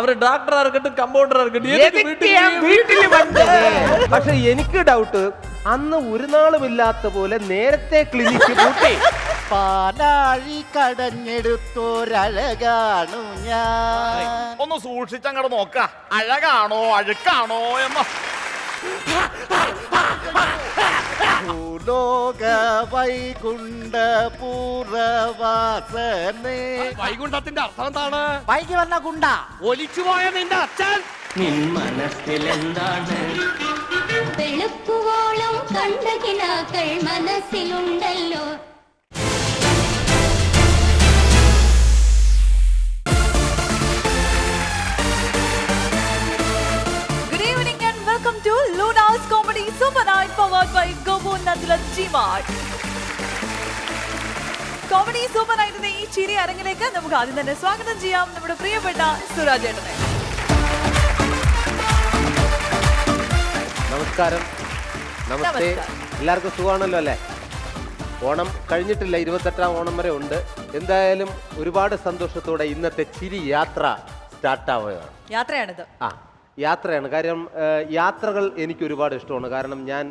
അവര് ഡോക്ടറാ இருக்கட்டும் കമ്പൗണ്ടറാ இருக்கட்டும் വീട്ടിൽ പക്ഷെ എനിക്ക് ഡൗട്ട് അന്ന് ഒരു നാളുമില്ലാത്ത പോലെ നേരത്തെ ക്ലിനിക്ക് പൂട്ടി. പാലാഴി കടഞ്ഞെടുത്തോരഴകാണു ഞാൻ. ഒന്ന് സൂക്ഷിച്ചങ്ങോട്ട് നോക്ക, അഴകാണോ അഴുക്കാണോ എന്നോ. ഭൂലോക വൈകുണ്ഠ പൂർവവാസനേ. വൈകുണ്ഠത്തിന്റെ അർത്ഥം എന്താണ്? വൈകി വന്ന ഗുണ്ട. ഒലിച്ചുപോയ നിന്റെ അച്ഛൻ. നിൻ മനസ്സിലെന്താണ്? വെളുപ്പുവോളം കണ്ട കിനാക്കൾ മനസ്സിലുണ്ടല്ലോ. Good evening and welcome to Luna's Comedy Super Night powered by Gobu Nandla Gmart. Comedy super നൈറ്റിന്റെ ഈ ചിരി അരങ്ങിലേക്ക് നമുക്ക് ആദ്യം തന്നെ സ്വാഗതം ചെയ്യാം നമ്മുടെ പ്രിയപ്പെട്ട സുരാജ് ചേട്ടനെ. നമസ്കാരം. നമസ്തേ. എല്ലാവർക്കും സുഖമാണല്ലോ അല്ലേ? ഓണം കഴിഞ്ഞിട്ടില്ല, 28ാം ഓണം വരെ ഉണ്ട്. എന്തായാലും ഒരുപാട് സന്തോഷത്തോടെ ഇന്നത്തെ ചിരി യാത്ര സ്റ്റാർട്ടാവുകയാണ്. യാത്രയാണിത്. യാത്രയാണ്. കാര്യം യാത്രകൾ എനിക്ക് ഒരുപാട് ഇഷ്ടമാണ്. കാരണം ഞാൻ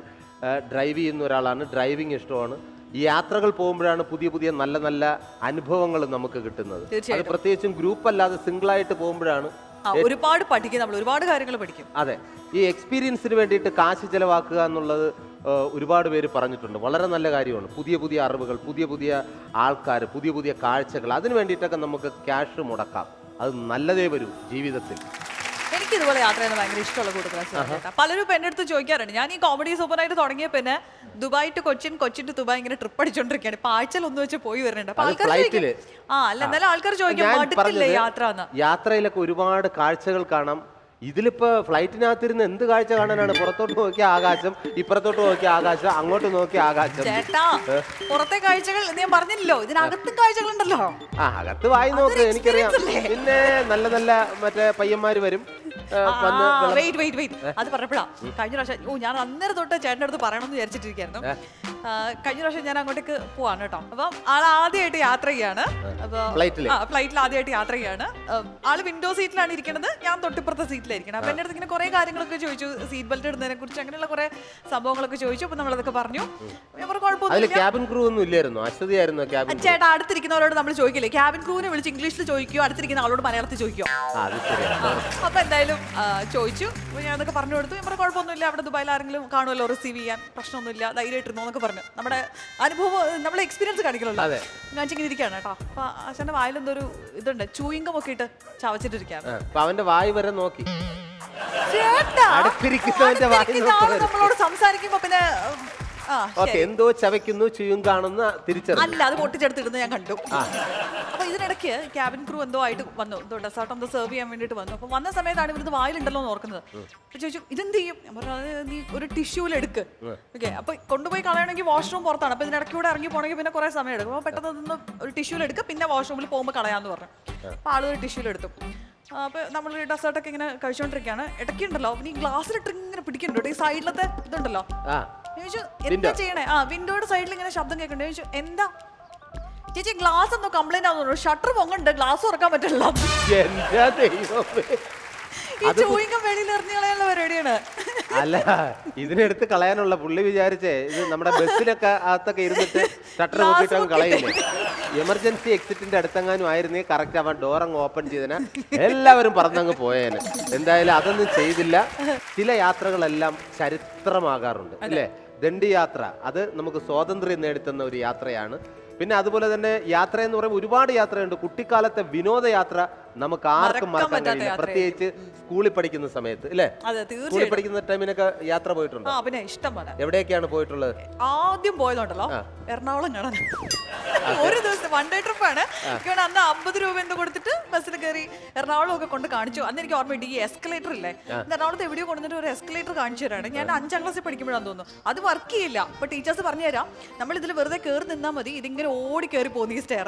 ഡ്രൈവ് ചെയ്യുന്ന ഒരാളാണ്, ഡ്രൈവിംഗ് ഇഷ്ടമാണ്. ഈ യാത്രകൾ പോകുമ്പോഴാണ് പുതിയ പുതിയ നല്ല നല്ല അനുഭവങ്ങൾ നമുക്ക് കിട്ടുന്നത്. അത് പ്രത്യേകിച്ചും ഗ്രൂപ്പ് അല്ലാതെ സിംഗിളായിട്ട് പോകുമ്പോഴാണ് ഒരുപാട് പഠിക്കും, നമ്മൾ ഒരുപാട് കാര്യങ്ങൾ പഠിക്കും. അതെ, ഈ എക്സ്പീരിയൻസിന് വേണ്ടിയിട്ട് കാശ് ചെലവാക്കുക എന്നുള്ളത് ഒരുപാട് പേര് പറഞ്ഞിട്ടുണ്ട്. വളരെ നല്ല കാര്യമാണ്. പുതിയ പുതിയ അറിവുകൾ, പുതിയ പുതിയ ആൾക്കാർ, പുതിയ പുതിയ കാഴ്ചകൾ, അതിന് വേണ്ടിയിട്ടൊക്കെ നമുക്ക് ക്യാഷ് മുടക്കാം. അത് നല്ലതേ വരൂ ജീവിതത്തിൽ. എനിക്ക് ഇതുപോലെ യാത്ര ചെയ്യുന്നത് ഭയങ്കര ഇഷ്ടമുള്ള കൂട്ടത്തിലാണ്. പലരും ഇപ്പൊ എന്റെ അടുത്ത് ചോദിക്കാറുണ്ട്. ഞാൻ ഈ കോമഡി സൂപ്പറായിട്ട് തുടങ്ങിയ പിന്നെ ദുബായ് ടു കൊച്ചിൻ, കൊച്ചിൻ ടു ദുബായ് ഇങ്ങനെ ട്രിപ്പ് അടിച്ചോണ്ടിരിക്കുകയാണ്. ഇപ്പൊ ആഴ്ചയിൽ ഒന്ന് വെച്ച് പോയി വരുന്നുണ്ട്. അപ്പൊ ആൾക്കാർ അല്ല എന്നാലും ആൾക്കാർ ചോദിക്കും മടുക്കില്ലേ യാത്ര എന്ന്. യാത്രയിലൊക്കെ ഒരുപാട് കാഴ്ചകൾ കാണാം. ഇതിലിപ്പോ ഫ്ലൈറ്റിനകത്തിരുന്ന് എന്ത് കാഴ്ച കാണാനാണ്? പുറത്തോട്ട് നോക്കിയ ആകാശം, ഇപ്പുറത്തോട്ട് നോക്കിയ ആകാശം, അങ്ങോട്ട് നോക്കിയ ആകാശം. ചേട്ടാ, പുറത്തെ കാഴ്ചകൾ ഞാൻ പറഞ്ഞില്ലോ, ഇതിനകത്തും കാഴ്ചകളുണ്ടല്ലോ. അകത്ത് വായി നോക്ക്, എനിക്കറിയാം. പിന്നെ നല്ല നല്ല മറ്റേ പയ്യന്മാര് വരും. അത് പറഞ്ഞപ്പോഴാ കഴിഞ്ഞ പ്രാവശ്യം ഞാൻ അന്നേരം തൊട്ട് ചേട്ടൻ്റെ അടുത്ത് പറയണമെന്ന് വിചാരിച്ചിട്ടിരിക്കുന്നു. കഴിഞ്ഞ പ്രാവശ്യം ഞാൻ അങ്ങോട്ടേക്ക് പോവാണ് കേട്ടോ. അപ്പം ആൾ ആദ്യമായിട്ട് യാത്ര ചെയ്യാണ്. അപ്പൊ ഫ്ലൈറ്റിൽ ആദ്യമായിട്ട് യാത്ര ചെയ്യാണ്. ആള് വിൻഡോ സീറ്റിലാണ് ഇരിക്കുന്നത്, ഞാൻ തൊട്ടിപ്പുറത്തെ സീറ്റിലായിരിക്കണം. അപ്പൊ എന്റെ അടുത്ത് ഇങ്ങനെ കുറെ കാര്യങ്ങളൊക്കെ ചോദിച്ചു, സീറ്റ് ബെൽറ്റ് ഇടുന്നതിനെ കുറിച്ച് അങ്ങനെയുള്ള കുറെ സംഭവങ്ങളൊക്കെ ചോദിച്ചു. അപ്പൊ നമ്മളതൊക്കെ പറഞ്ഞു. ചേട്ടാ, അടുത്തിരിക്കുന്നവരോട് നമ്മൾ ചോദിക്കില്ലേ, ക്യാബിൻ ക്രൂവിനെ വിളിച്ച് ഇംഗ്ലീഷിൽ ചോദിക്കുകയോ അടുത്തിരിക്കുന്ന ആളോട് മലയാളത്തിൽ ചോദിക്കോ? അപ്പൊ എന്തായാലും ചോദിച്ചു. ഞാൻ അതൊക്കെ പറഞ്ഞു കൊടുത്തു. നമ്മുടെ കുഴപ്പമൊന്നുമില്ല, അവിടെ ദുബായിൽ ആരെങ്കിലും കാണുമല്ലോ, റിസീവ് ചെയ്യാൻ പ്രശ്നമൊന്നുമില്ല, ധൈര്യമായിട്ടിരുന്നോ എന്നൊക്കെ പറഞ്ഞു. നമ്മുടെ അനുഭവം, നമ്മളെ എക്സ്പീരിയൻസ് കാണിക്കണല്ലോ. ഞാൻ ചിങ്ങനെ ഇരിക്കുകയാണ് കേട്ടോ. അപ്പൊ അച്ഛൻ്റെ വായിലെന്തോ ഒരു ഇതുണ്ട്, ചൂയിങ്കം ഒക്കെ ഇട്ട് ചവച്ചിട്ടിരിക്കുകയാണ്. അവന്റെ വായി വരെ നോക്കി നമ്മളോട് സംസാരിക്കുമ്പോ പിന്നെ എന്തോ ചവയ്ക്കുന്നു, ചുയും കാണുന്ന തിരിച്ചറിഞ്ഞു. അല്ല, അത് പൊട്ടിച്ചെടുത്തിടുന്ന ഞാൻ കണ്ടു. അപ്പൊ ഇതിനിടയ്ക്ക് ക്യാബിൻ ക്രൂ എന്തോ ആയിട്ട് വന്നു, എന്തോ ഡെസേർട്ട് എന്തോ സെർവ് ചെയ്യാൻ വേണ്ടിയിട്ട് വന്നു. അപ്പൊ വന്ന സമയത്താണ് ഇവരത് വായിലുണ്ടല്ലോ എന്ന് ഓർക്കുന്നത്. അപ്പൊ ചോദിച്ചു, ഇതെന്ത് ചെയ്യും? ഞാൻ പറഞ്ഞു, നീ ഒരു ടിഷ്യൂല് എടുക്ക്. ഓക്കെ, അപ്പൊ കൊണ്ടുപോയി കളയണമെങ്കിൽ വാഷ്റൂം പുറത്താണ്. അപ്പൊ ഇതിനിടയ്ക്ക് കൂടെ ഇറങ്ങി പോകണമെങ്കിൽ പിന്നെ കുറെ സമയം എടുക്കും. അപ്പൊ പെട്ടെന്ന് അതൊന്ന് ഒരു ടിഷ്യൂല് എടുക്കുക, പിന്നെ വാഷ്റൂമിൽ പോകുമ്പോൾ കളയാന്ന് പറഞ്ഞു. അപ്പൊ ആള് ഒരു ടിഷ്യൂല് എടുത്തു. അപ്പൊ നമ്മൾ ഡെസേർട്ടൊക്കെ ഇങ്ങനെ കഴിച്ചോണ്ടിരിക്കുകയാണ്. ഇടയ്ക്കുണ്ടല്ലോ നീ ഗ്ലാസ്സിലിട്ട് ഇങ്ങനെ പിടിക്കുന്നുണ്ടോ, ഈ സൈഡിലത്തെ ഇതുണ്ടല്ലോ. ചോദിച്ചു, എന്താ ചെയ്യണേ? വിൻഡോയുടെ സൈഡിൽ ഇങ്ങനെ ശബ്ദം കേൾക്കണ്ടേ? ചോദിച്ചു, എന്താ ചേച്ചി, ഗ്ലാസ് എന്തോ കംപ്ലൈന്റ് ആവുന്നു, ഷട്ടർ പൊങ്ങണ്ട്, ഗ്ലാസ് തുറക്കാൻ പറ്റില്ല. ഈ ചൂയിങ്കം വെളിയിൽ എറിഞ്ഞു കളയാനുള്ള പരിപാടിയാണ്. അല്ല, ഇതിനെടുത്ത് കളയാനുള്ള പുള്ളി വിചാരിച്ചേ ഇത് നമ്മുടെ ബസ്സിലൊക്കെ അകത്തൊക്കെ ഇരുന്നിട്ട് ഷട്ടർ നോക്കിയിട്ട് കളയില്ലേ. എമർജൻസി എക്സിറ്റിന്റെ അടുത്തെങ്ങാനും ആയിരുന്നേ കറക്റ്റ് അവൻ ഡോർ അങ്ങ് ഓപ്പൺ ചെയ്തതിന് എല്ലാവരും പറഞ്ഞങ്ങ് പോയേനെ. എന്തായാലും അതൊന്നും ചെയ്തില്ല. ചില യാത്രകളെല്ലാം ചരിത്രമാകാറുണ്ട് അല്ലേ? ദണ്ഡി യാത്ര, അത് നമുക്ക് സ്വാതന്ത്ര്യം നേടിത്തന്ന ഒരു യാത്രയാണ്. പിന്നെ അതുപോലെ തന്നെ യാത്ര എന്ന് പറയുമ്പോൾ ഒരുപാട് യാത്രയുണ്ട്. കുട്ടിക്കാലത്തെ വിനോദയാത്ര നമുക്ക് ആർക്കും മറക്കാൻ കഴിയില്ല, പ്രത്യേകിച്ച് സ്കൂളിൽ പഠിക്കുന്ന സമയത്ത് അല്ലേ? സ്കൂളിൽ പഠിക്കുന്ന ടൈമിനൊക്കെ യാത്ര പോയിട്ടുണ്ട്. പിന്നെ ഇഷ്ടം പോലെ. എവിടെയൊക്കെയാണ് പോയിട്ടുള്ളത്? ആദ്യം പോയതുണ്ടല്ലോ എറണാകുളം കാണാൻ. ഒരു ദിവസം വൺ ഡേ ട്രിപ്പാണ്. അന്ന് 50 രൂപ എന്തോ കൊടുത്തിട്ട് ബസ്സിൽ കയറി എറണാകുളം ഒക്കെ കൊണ്ട് കാണിച്ചു. അന്ന് എനിക്ക് ഓർമ്മയുണ്ട്, ഈ എസ്കലേറ്റർ ഇല്ലേ, എറണാകുളത്ത് എവിടെയോ കൊണ്ടിട്ട് ഒരു എസ്കലേറ്റർ കാണിച്ചു തരാണ്. ഞാൻ 5ാം ക്ലാസ്സിൽ പഠിക്കുമ്പോഴാന്ന് തോന്നുന്നു. അത് വർക്ക് ചെയ്യില്ല. അപ്പൊ ടീച്ചേഴ്സ് പറഞ്ഞു തരാം, നമ്മൾ ഇതിൽ വെറുതെ കയറി നിന്നാൽ മതി, ഇതിങ്ങനെ ഓടി കയറി പോകുന്ന ഈ സ്റ്റെയർ.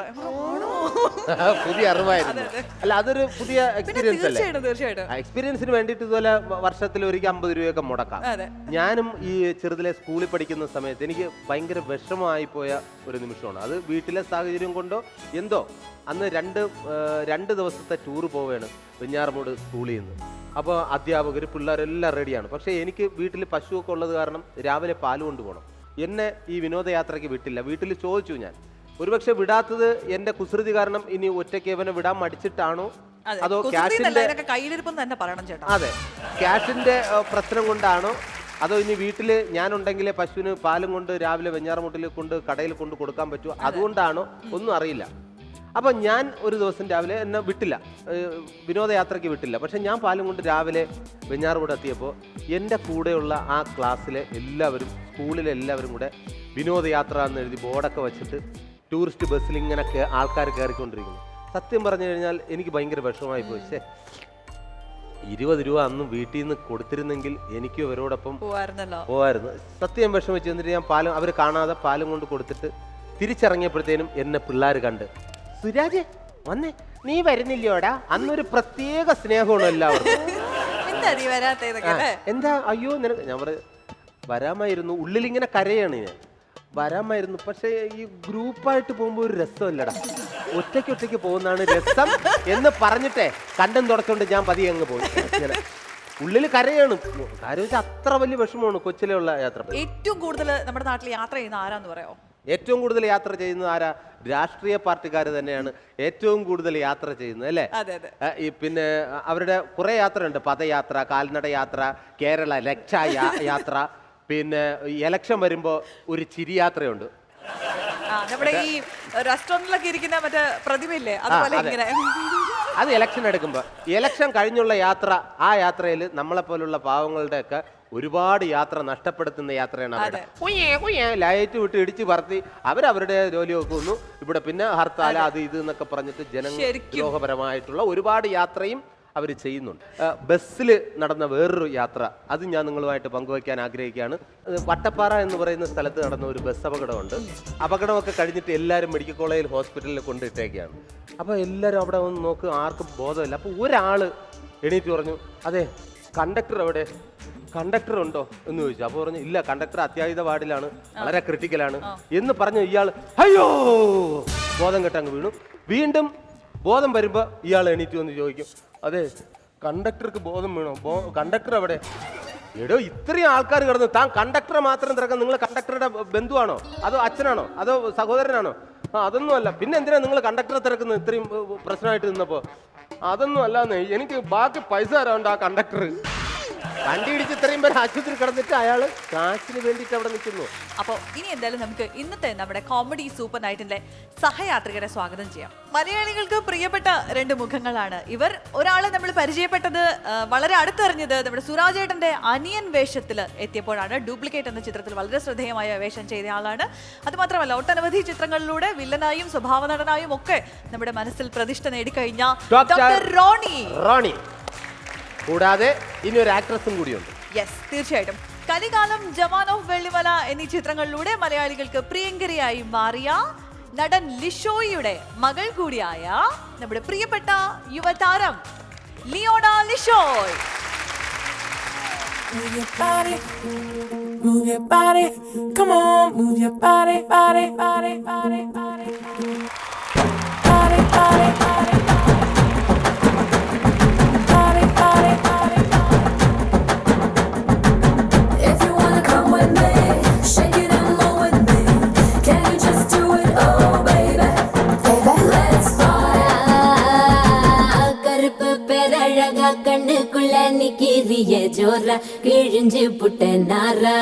പുതിയ അറിവായിരുന്നു. അല്ല, അതൊരു പുതിയ എക്സ്പീരിയൻസ് അല്ലേ? തീർച്ചയായിട്ടും എക്സ്പീരിയൻസിന് വേണ്ടിയിട്ട് ഇതുപോലെ വർഷത്തിൽ ഒരിക്കൽ 50 രൂപയൊക്കെ മുടക്കാം. അതെ. ഞാനും ഈ ചെറുതിലെ സ്കൂളിൽ പഠിക്കുന്ന സമയത്ത് എനിക്ക് ഭയങ്കര വിഷമമായി പോയ ഒരു നിമിഷമാണ്. അത് വീട്ടിലെ സാഹചര്യം കൊണ്ടോ എന്തോ അന്ന് രണ്ട് ദിവസത്തെ ടൂർ പോവുകയാണ് വെഞ്ഞാറമൂട് സ്കൂളിൽ നിന്ന്. അപ്പോൾ അധ്യാപകർ പിള്ളേരെല്ലാം റെഡിയാണ്. പക്ഷേ എനിക്ക് വീട്ടിൽ പശുവൊക്കെ ഉള്ളത് കാരണം രാവിലെ പാല് കൊണ്ടുപോകണം. എന്നെ ഈ വിനോദയാത്രയ്ക്ക് വിട്ടില്ല. വീട്ടിൽ ചോദിച്ചു ഞാൻ. ഒരുപക്ഷെ വിടാത്തത് എൻ്റെ കുസൃതി കാരണം ഇനി ഒറ്റയ്ക്ക് ഇവനെ വിടാൻ മടിച്ചിട്ടാണോ അതോ ക്യാഷിന്റെ കയ്യിലിരിപ്പം തന്നെ പറയണം ചേട്ടാ. അതെ, ക്യാഷിന്റെ പ്രശ്നം കൊണ്ടാണോ അതോ ഇനി വീട്ടിൽ ഞാനുണ്ടെങ്കിലേ പശുവിന് പാലും കൊണ്ട് രാവിലെ വെഞ്ഞാറമൂട്ടിൽ കൊണ്ട് കടയിൽ കൊണ്ട് കൊടുക്കാൻ പറ്റുമോ അതുകൊണ്ടാണോ ഒന്നും അറിയില്ല. അപ്പം ഞാൻ ഒരു ദിവസം രാവിലെ എന്നെ വിട്ടില്ല, വിനോദയാത്രയ്ക്ക് വിട്ടില്ല. പക്ഷെ ഞാൻ പാലും കൊണ്ട് രാവിലെ വെഞ്ഞാറമൂട് എത്തിയപ്പോൾ എൻ്റെ കൂടെയുള്ള ആ ക്ലാസ്സിലെ എല്ലാവരും സ്കൂളിലെ എല്ലാവരും കൂടെ വിനോദയാത്ര എന്ന് എഴുതി ബോർഡൊക്കെ വെച്ചിട്ട് ടൂറിസ്റ്റ് ബസ്സിൽ ഇങ്ങനെ ആൾക്കാർ കയറിക്കൊണ്ടിരിക്കുന്നു. സത്യം പറഞ്ഞു കഴിഞ്ഞാൽ എനിക്ക് ഭയങ്കര വിഷമമായി പോയി. 20 രൂപ അന്ന് വീട്ടിൽ നിന്ന് കൊടുത്തിരുന്നെങ്കിൽ എനിക്ക് ഇവരോടൊപ്പം പോവായിരുന്നു. സത്യം വിഷമിച്ച് എന്നിട്ട് ഞാൻ പാലും അവർ കാണാതെ പാലും കൊണ്ട് കൊടുത്തിട്ട് തിരിച്ചിറങ്ങിയപ്പോഴത്തേനും എന്നെ പിള്ളേർ കണ്ട്, സുരാജ് വന്നേ, നീ വരുന്നില്ലോടാ. അന്നൊരു പ്രത്യേക സ്നേഹമാണ് എല്ലാവർക്കും. എന്താ അയ്യോ നിനക്ക് ഞാൻ വരാമായിരുന്നു. ഉള്ളിലിങ്ങനെ കരയാണ് ഞാൻ, വരാമായിരുന്നു. പക്ഷേ ഈ ഗ്രൂപ്പായിട്ട് പോകുമ്പോൾ ഒരു രസമല്ലടാ, ഒറ്റയ്ക്ക് പോകുന്നതാണ് രസം എന്ന് പറഞ്ഞിട്ടേ കണ്ടം തുടച്ചുകൊണ്ട് ഞാൻ പതിയെ അങ്ങ് പോയി. ഇങ്ങനെ ഉള്ളിൽ കരയാണ്. കാര്യം വെച്ചാൽ അത്ര വലിയ വിഷമമാണ് കൊച്ചിലെ ഉള്ള യാത്ര. ഏറ്റവും കൂടുതൽ നമ്മുടെ നാട്ടിൽ യാത്ര ചെയ്യുന്ന ആരാന്ന് പറയാമോ? ഏറ്റവും കൂടുതൽ യാത്ര ചെയ്യുന്നത് ആരാ? രാഷ്ട്രീയ പാർട്ടിക്കാർ തന്നെയാണ് ഏറ്റവും കൂടുതൽ യാത്ര ചെയ്യുന്നത് അല്ലേ? ഈ പിന്നെ അവരുടെ കുറെ യാത്രയുണ്ട്. പദയാത്ര, കാൽനട യാത്ര, കേരള ലക്ഷ യാത്ര, പിന്നെ ഇലക്ഷൻ വരുമ്പോ ഒരു ചിരിയാത്രയുണ്ട്. നമ്മുടെ ഈ റെസ്റ്റോറന്റിലൊക്കെ ഇരിക്കുന്ന മറ്റേ പ്രതിമയില്ലേ, അതുപോലെ ഇങ്ങനെ. അത് ഇലക്ഷൻ എടുക്കുമ്പോ. ഇലക്ഷൻ കഴിഞ്ഞുള്ള യാത്ര, ആ യാത്രയിൽ നമ്മളെ പോലുള്ള പാവങ്ങളുടെ ഒക്കെ ഒരുപാട് യാത്ര നഷ്ടപ്പെടുത്തുന്ന യാത്രയാണ് അവിടെ. ലൈറ്റ് വിട്ട് ഇടിച്ച് പറത്തി അവരവരുടെ ജോലി നോക്കുന്നു. ഇവിടെ പിന്നെ ഹർത്താൽ അത് ഇത് എന്നൊക്കെ പറഞ്ഞിട്ട് ജനദ്രോഹപരമായിട്ടുള്ള ഒരുപാട് യാത്രയും അവർ ചെയ്യുന്നുണ്ട്. ബസ്സിൽ നടന്ന വേറൊരു യാത്ര അത് ഞാൻ നിങ്ങളുമായിട്ട് പങ്കുവയ്ക്കാൻ ആഗ്രഹിക്കുകയാണ്. വട്ടപ്പാറ എന്ന് പറയുന്ന സ്ഥലത്ത് നടന്ന ഒരു ബസ് അപകടമുണ്ട്. അപകടമൊക്കെ കഴിഞ്ഞിട്ട് എല്ലാവരും മെഡിക്കൽ കോളേജിൽ ഹോസ്പിറ്റലിൽ കൊണ്ടിട്ടേക്കാണ്. അപ്പോൾ എല്ലാവരും അവിടെ ഒന്ന് നോക്ക്, ആർക്കും ബോധമില്ല. അപ്പോൾ ഒരാൾ എണീറ്റ് പറഞ്ഞു, അതെ കണ്ടക്ടർ എവിടെ, കണ്ടക്ടർ ഉണ്ടോ എന്ന് ചോദിച്ചു. അപ്പോൾ പറഞ്ഞു ഇല്ല, കണ്ടക്ടർ അത്യാഹിത വാർഡിലാണ്, വളരെ ക്രിട്ടിക്കലാണ് എന്ന് പറഞ്ഞു. ഇയാൾ അയ്യോ ബോധം കെട്ടങ്ങ് വീണു. വീണ്ടും ബോധം വരുമ്പോൾ ഇയാൾ എണീറ്റ് വന്ന് ചോദിക്കും, അതെ കണ്ടക്ടർക്ക് ബോധം വീണോ, കണ്ടക്ടർ എവിടെ? എടോ ഇത്രയും ആൾക്കാർ കിടന്നു, താൻ കണ്ടക്ടറെ മാത്രം തിരക്കാൻ, നിങ്ങൾ കണ്ടക്ടറുടെ ബന്ധുവാണോ അതോ അച്ഛനാണോ അതോ സഹോദരനാണോ? അതൊന്നും അല്ല. പിന്നെ എന്തിനാ നിങ്ങൾ കണ്ടക്ടറെ തിരക്കുന്നത് ഇത്രയും പ്രശ്നമായിട്ട് നിന്നപ്പോ? അതൊന്നും അല്ലാന്ന്, എനിക്ക് ബാക്കി പൈസ തരാണ്ട് ആ കണ്ടക്ടർ. വണ്ടി ഇടിച്ച് ഇത്രയും പേര് ആശുപത്രി കിടന്നിട്ട് അയാള് കാശിന് വേണ്ടിയിട്ട് അവിടെ നിൽക്കുന്നു. അപ്പോൾ ഇനി എന്തായാലും നമുക്ക് ഇന്നത്തെ നമ്മുടെ കോമഡി സൂപ്പർ നൈറ്റിന്റെ സഹയാത്രികരെ സ്വാഗതം ചെയ്യാം. മലയാളികൾക്ക് പ്രിയപ്പെട്ട 2 മുഖങ്ങളാണ് ഇവർ. ഒരാളെ നമ്മൾ പരിചയപ്പെട്ടത്, വളരെ അടുത്തറിഞ്ഞത് നമ്മുടെ സുരാജേട്ടന്റെ അനിയൻ വേഷത്തിൽ എത്തിയപ്പോഴാണ്. ഡ്യൂപ്ലിക്കേറ്റ് എന്ന ചിത്രത്തിൽ വളരെ ശ്രദ്ധേയമായ വേഷം ചെയ്ത ആളാണ്. അതുമാത്രമല്ല ഒട്ടനവധി ചിത്രങ്ങളിലൂടെ വില്ലനായും സ്വഭാവ നടനായും ഒക്കെ നമ്മുടെ മനസ്സിൽ പ്രതിഷ്ഠ നേടിക്കഴിഞ്ഞ ഡോക്ടർ റോണി. കൂടാതെ ഇനി ഒരു ആക്ട്രസും കൂടിയുണ്ട്. യെസ്, തീർച്ചയായിട്ടും. കലികാലം, ജവാൻ ഓഫ് വെള്ളിമല എന്നീ ചിത്രങ്ങളിലൂടെ മലയാളികൾക്ക് പ്രിയങ്കരിയായി മാറിയ നടൻ ലിഷോയുടെ മകൾ കൂടിയായ നമ്മുടെ പ്രിയപ്പെട്ട യുവതാരം Leona Lishoy. Move your body, move your body, come on, move your body, body, body, body, body, body, body, body. கண்ணுக்குள்ள நிக்கிறிய ஜோரா கிழிஞ்சு புட்ட நாரா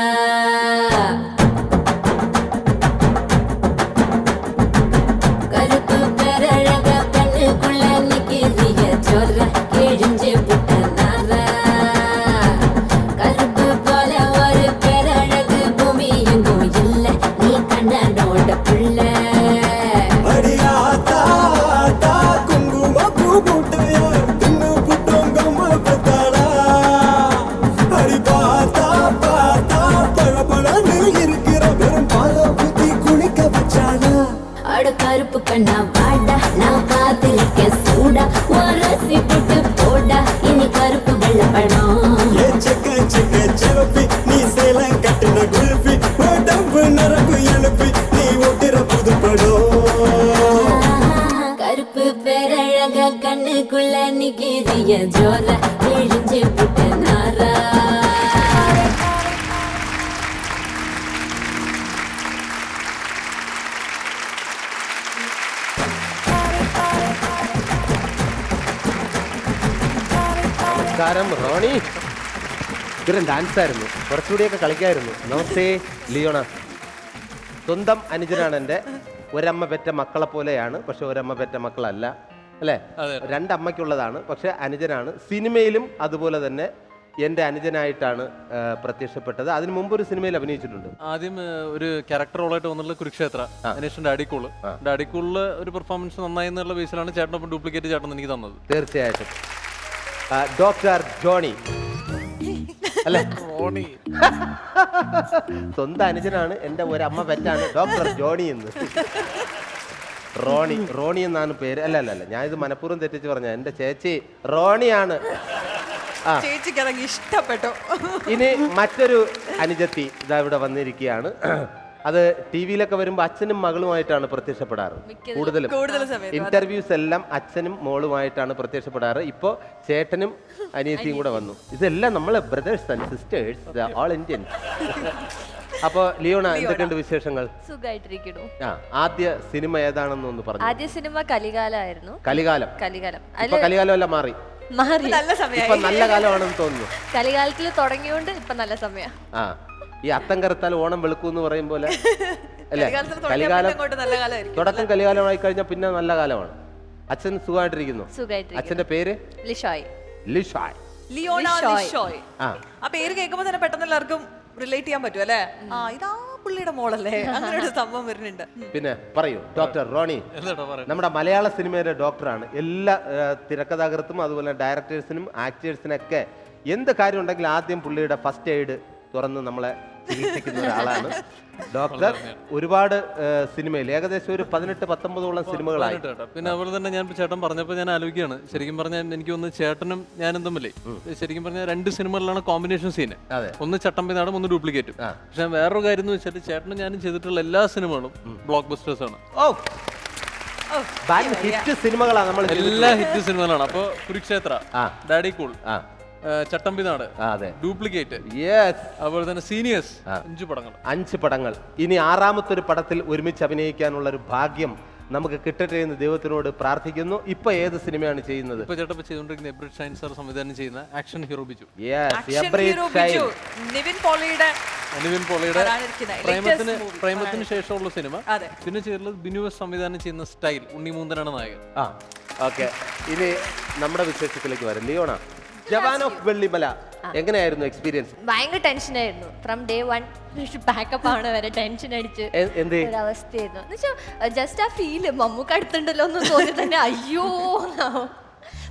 கருப்பு பேரழக கண்ணுக்குள்ள நிக்கிறிய ஜோரா கிழிஞ்சு புட்ட நாரா கருப்பு போல ஒரு பேரழகு பூமி எங்கும் இல்ல நீ கண்ணனோட புள்ள Para ചോര പിഴിഞ്ഞ് വിട്ട് നാറ നമസ്കാരം റോണി. ഇതൊരു ഡാൻസ് ആയിരുന്നു, കുറച്ചുകൂടിയൊക്കെ കളിക്കായിരുന്നു. നമസ്തേ ലിയോണ. സ്വന്തം അനുജനാണ് എൻ്റെ. ഒരമ്മ പെറ്റ മക്കളെ പോലെയാണ്, പക്ഷെ ഒരമ്മ പെറ്റ മക്കളല്ല അല്ലേ? രണ്ടമ്മയ്ക്കുള്ളതാണ്, പക്ഷെ അനുജനാണ്. സിനിമയിലും അതുപോലെ തന്നെ എൻ്റെ അനുജനായിട്ടാണ് പ്രത്യക്ഷപ്പെട്ടത്. അതിന് മുമ്പ് ഒരു സിനിമയിൽ അഭിനയിച്ചിട്ടുണ്ട്. ആദ്യം ഒരു ക്യാരക്ടർ റോളായിട്ട് വന്നുള്ള കുരുക്ഷേത്ര, അതിനുശേഷം ഡാഡിക്കൂള്. ഡാഡിക്കൂളില് ഒരു പെർഫോമൻസ് നന്നായി എന്നുള്ള ബേസിലാണ് ചേട്ടനൊപ്പം ഡ്യൂപ്ലിക്കേറ്റ് ചേട്ടൻ എനിക്ക് തന്നത്. തീർച്ചയായിട്ടും. ഡോക്ടർ ജോണി അല്ലേ? സ്വന്തം അനുജനാണ്, എൻ്റെ ഒരമ്മ പെറ്റാണ് ഡോക്ടർ ജോണി എന്ന്. റോണി എന്നാണ് പേര്. അല്ല ഞാൻ ഇത് മനഃപൂർവ്വം തെറ്റിച്ച് പറഞ്ഞ. എൻ്റെ ചേച്ചി റോണിയാണ്. ചേച്ചിക്ക് അതങ്ങ് ഇഷ്ടപ്പെട്ടു. ഇനി മറ്റൊരു അനുജത്തി ഇതാ ഇവിടെ വന്നിരിക്കുകയാണ്. അത് ടി വിയിലൊക്കെ വരുമ്പോൾ അച്ഛനും മകളുമായിട്ടാണ് പ്രത്യക്ഷപ്പെടാറ്. കൂടുതലും ഇന്റർവ്യൂസ് എല്ലാം അച്ഛനും മോളുമായിട്ടാണ് പ്രത്യക്ഷപ്പെടാറ്. ഇപ്പോൾ ചേട്ടനും അനിയത്തിയും കൂടെ വന്നു. ഇതെല്ലാം നമ്മളെ brothers and sisters, all Indians. അപ്പൊ ലിയോണ, എന്തൊക്കെയുണ്ട് വിശേഷങ്ങൾ? സുഖമായിട്ടിരിക്കുന്നു. ആദ്യ സിനിമ ഏതാണെന്ന് ഒന്ന് പറഞ്ഞു. ആദ്യ സിനിമ കലികാലമായിരുന്നു. കലികാലം. ഇപ്പൊ കലികാലം മാറി. നല്ല സമയം. ഇപ്പൊ നല്ല കാലമാണെന്ന് തോന്നുന്നു. കലികാലത്തിൽ തുടങ്ങിയോണ്ട് ഇപ്പൊ നല്ല സമയം. ഈ അത്തം കറുത്താൽ ഓണം വെളുക്കൂന്ന് പറയും പോലെ അല്ലേ? കലികാലം തുടക്കം കലികാലമായി കഴിഞ്ഞാൽ പിന്നെ നല്ല കാലമാണ്. അച്ഛൻ സുഖമായിട്ടിരിക്കുന്നു. അച്ഛന്റെ പേര് ലിഷോയ്. ലിയോണ ലിഷോയ്. ആ പേര് കേൾക്കുമ്പോൾ തന്നെ പെട്ടെന്ന് എല്ലാവർക്കും റിലേറ്റ് ചെയ്യാൻ പറ്റും അല്ലേ? ഇതാ പുള്ളിയുടെ മോളല്ലേ, അങ്ങനെ ഒരു സംഭവം വരുന്നുണ്ട്. പിന്നെ പറയൂ ഡോക്ടർ റോണി. നമ്മുടെ മലയാള സിനിമയുടെ ഡോക്ടറാണ്. എല്ലാ തിരക്കഥാകൃത്തും അതുപോലെ ഡയറക്ടേഴ്സിനും ആക്ടേഴ്സിനൊക്കെ എന്ത് കാര്യം ഉണ്ടെങ്കിലും ആദ്യം പുള്ളിയുടെ ഫസ്റ്റ് എയ്ഡ് തുറന്ന് നമ്മളെ ചികിത്സിക്കുന്ന ഒരാളാണ് ഡോക്ടർ. ഒരുപാട് സിനിമയിൽ ഏകദേശം ഒരു 18-19 സിനിമകളായി. പിന്നെ അതുപോലെ തന്നെ ഞാൻ ചേട്ടൻ പറഞ്ഞപ്പോൾ ഞാൻ ആലോചിക്കുകയാണ്, ശരിക്കും പറഞ്ഞാൽ എനിക്ക് ഒന്ന് ചേട്ടനും ഞാനും തമ്മിലേ ശരിക്കും പറഞ്ഞാൽ 2 സിനിമകളിലാണ് കോമ്പിനേഷൻ സീന്. ഒന്ന് ചട്ടമ്പിനാടും ഒന്ന് ഡ്യൂപ്ലിക്കേറ്റും. പക്ഷെ വേറൊരു കാര്യം എന്ന് വെച്ചാൽ ചേട്ടനും ഞാനും ചെയ്തിട്ടുള്ള എല്ലാ സിനിമകളും ബ്ലോക്ക് ബസ്റ്റേഴ്സ് ആണ്. ഹിറ്റ് സിനിമകളാണ് നമ്മൾ, എല്ലാ ഹിറ്റ് സിനിമകളാണ്. അപ്പൊ Kurukshetra, daddy cool, Chattambinadu, duplicate, അതുപോലെ തന്നെ സീനിയേഴ്സ്, 5 പടങ്ങൾ. ഇനി 6ാമത്തെ ഒരു പടത്തിൽ ഒരുമിച്ച് അഭിനയിക്കാനുള്ള ഒരു ഭാഗ്യം നമുക്ക് കിട്ടട്ടെ എന്ന് ദൈവത്തിനോട് പ്രാർത്ഥിക്കുന്നു. ഇപ്പൊ ഏത് സിനിമയാണ് ചെയ്യുന്നത്? ഇപ്പൊ ചേട്ടൻ ചെയ്തുകൊണ്ടിരിക്കുന്ന എബ്രിഡ് ഷൈൻ സാർ സംവിധാനം ചെയ്യുന്ന ആക്ഷൻ ഹീറോ ബിജു. നിവിൻ പോളിയുടെ പ്രേമത്തിന് ശേഷമുള്ള സിനിമ. പിന്നെ ചെയ്തുള്ളത് ബിനു സംവിധാനം ചെയ്യുന്ന സ്റ്റൈൽ. ഉണ്ണിമൂന്തനാണ് നായകൻ. ഓക്കെ, ഇനി നമ്മുടെ വിശേഷത്തിലേക്ക് വരാം. ലിയോണ, ജവാൻ ഓഫ് വെള്ളിമല എങ്ങനെയായിരുന്നു എക്സ്പീരിയൻസ്? ഭയങ്കര ടെൻഷനായിരുന്നു. ഫ്രം ഡേ 1 ബാക്കപ്പ് ആണ് വരെ ടെൻഷൻ അടിച്ച് ഒരവസ്ഥയായിരുന്നു. ജസ്റ്റ് ആ ഫീല് മമ്മൂക്ക് അടുത്തുണ്ടല്ലോ എന്ന് തോന്നി തന്നെ അയ്യോ.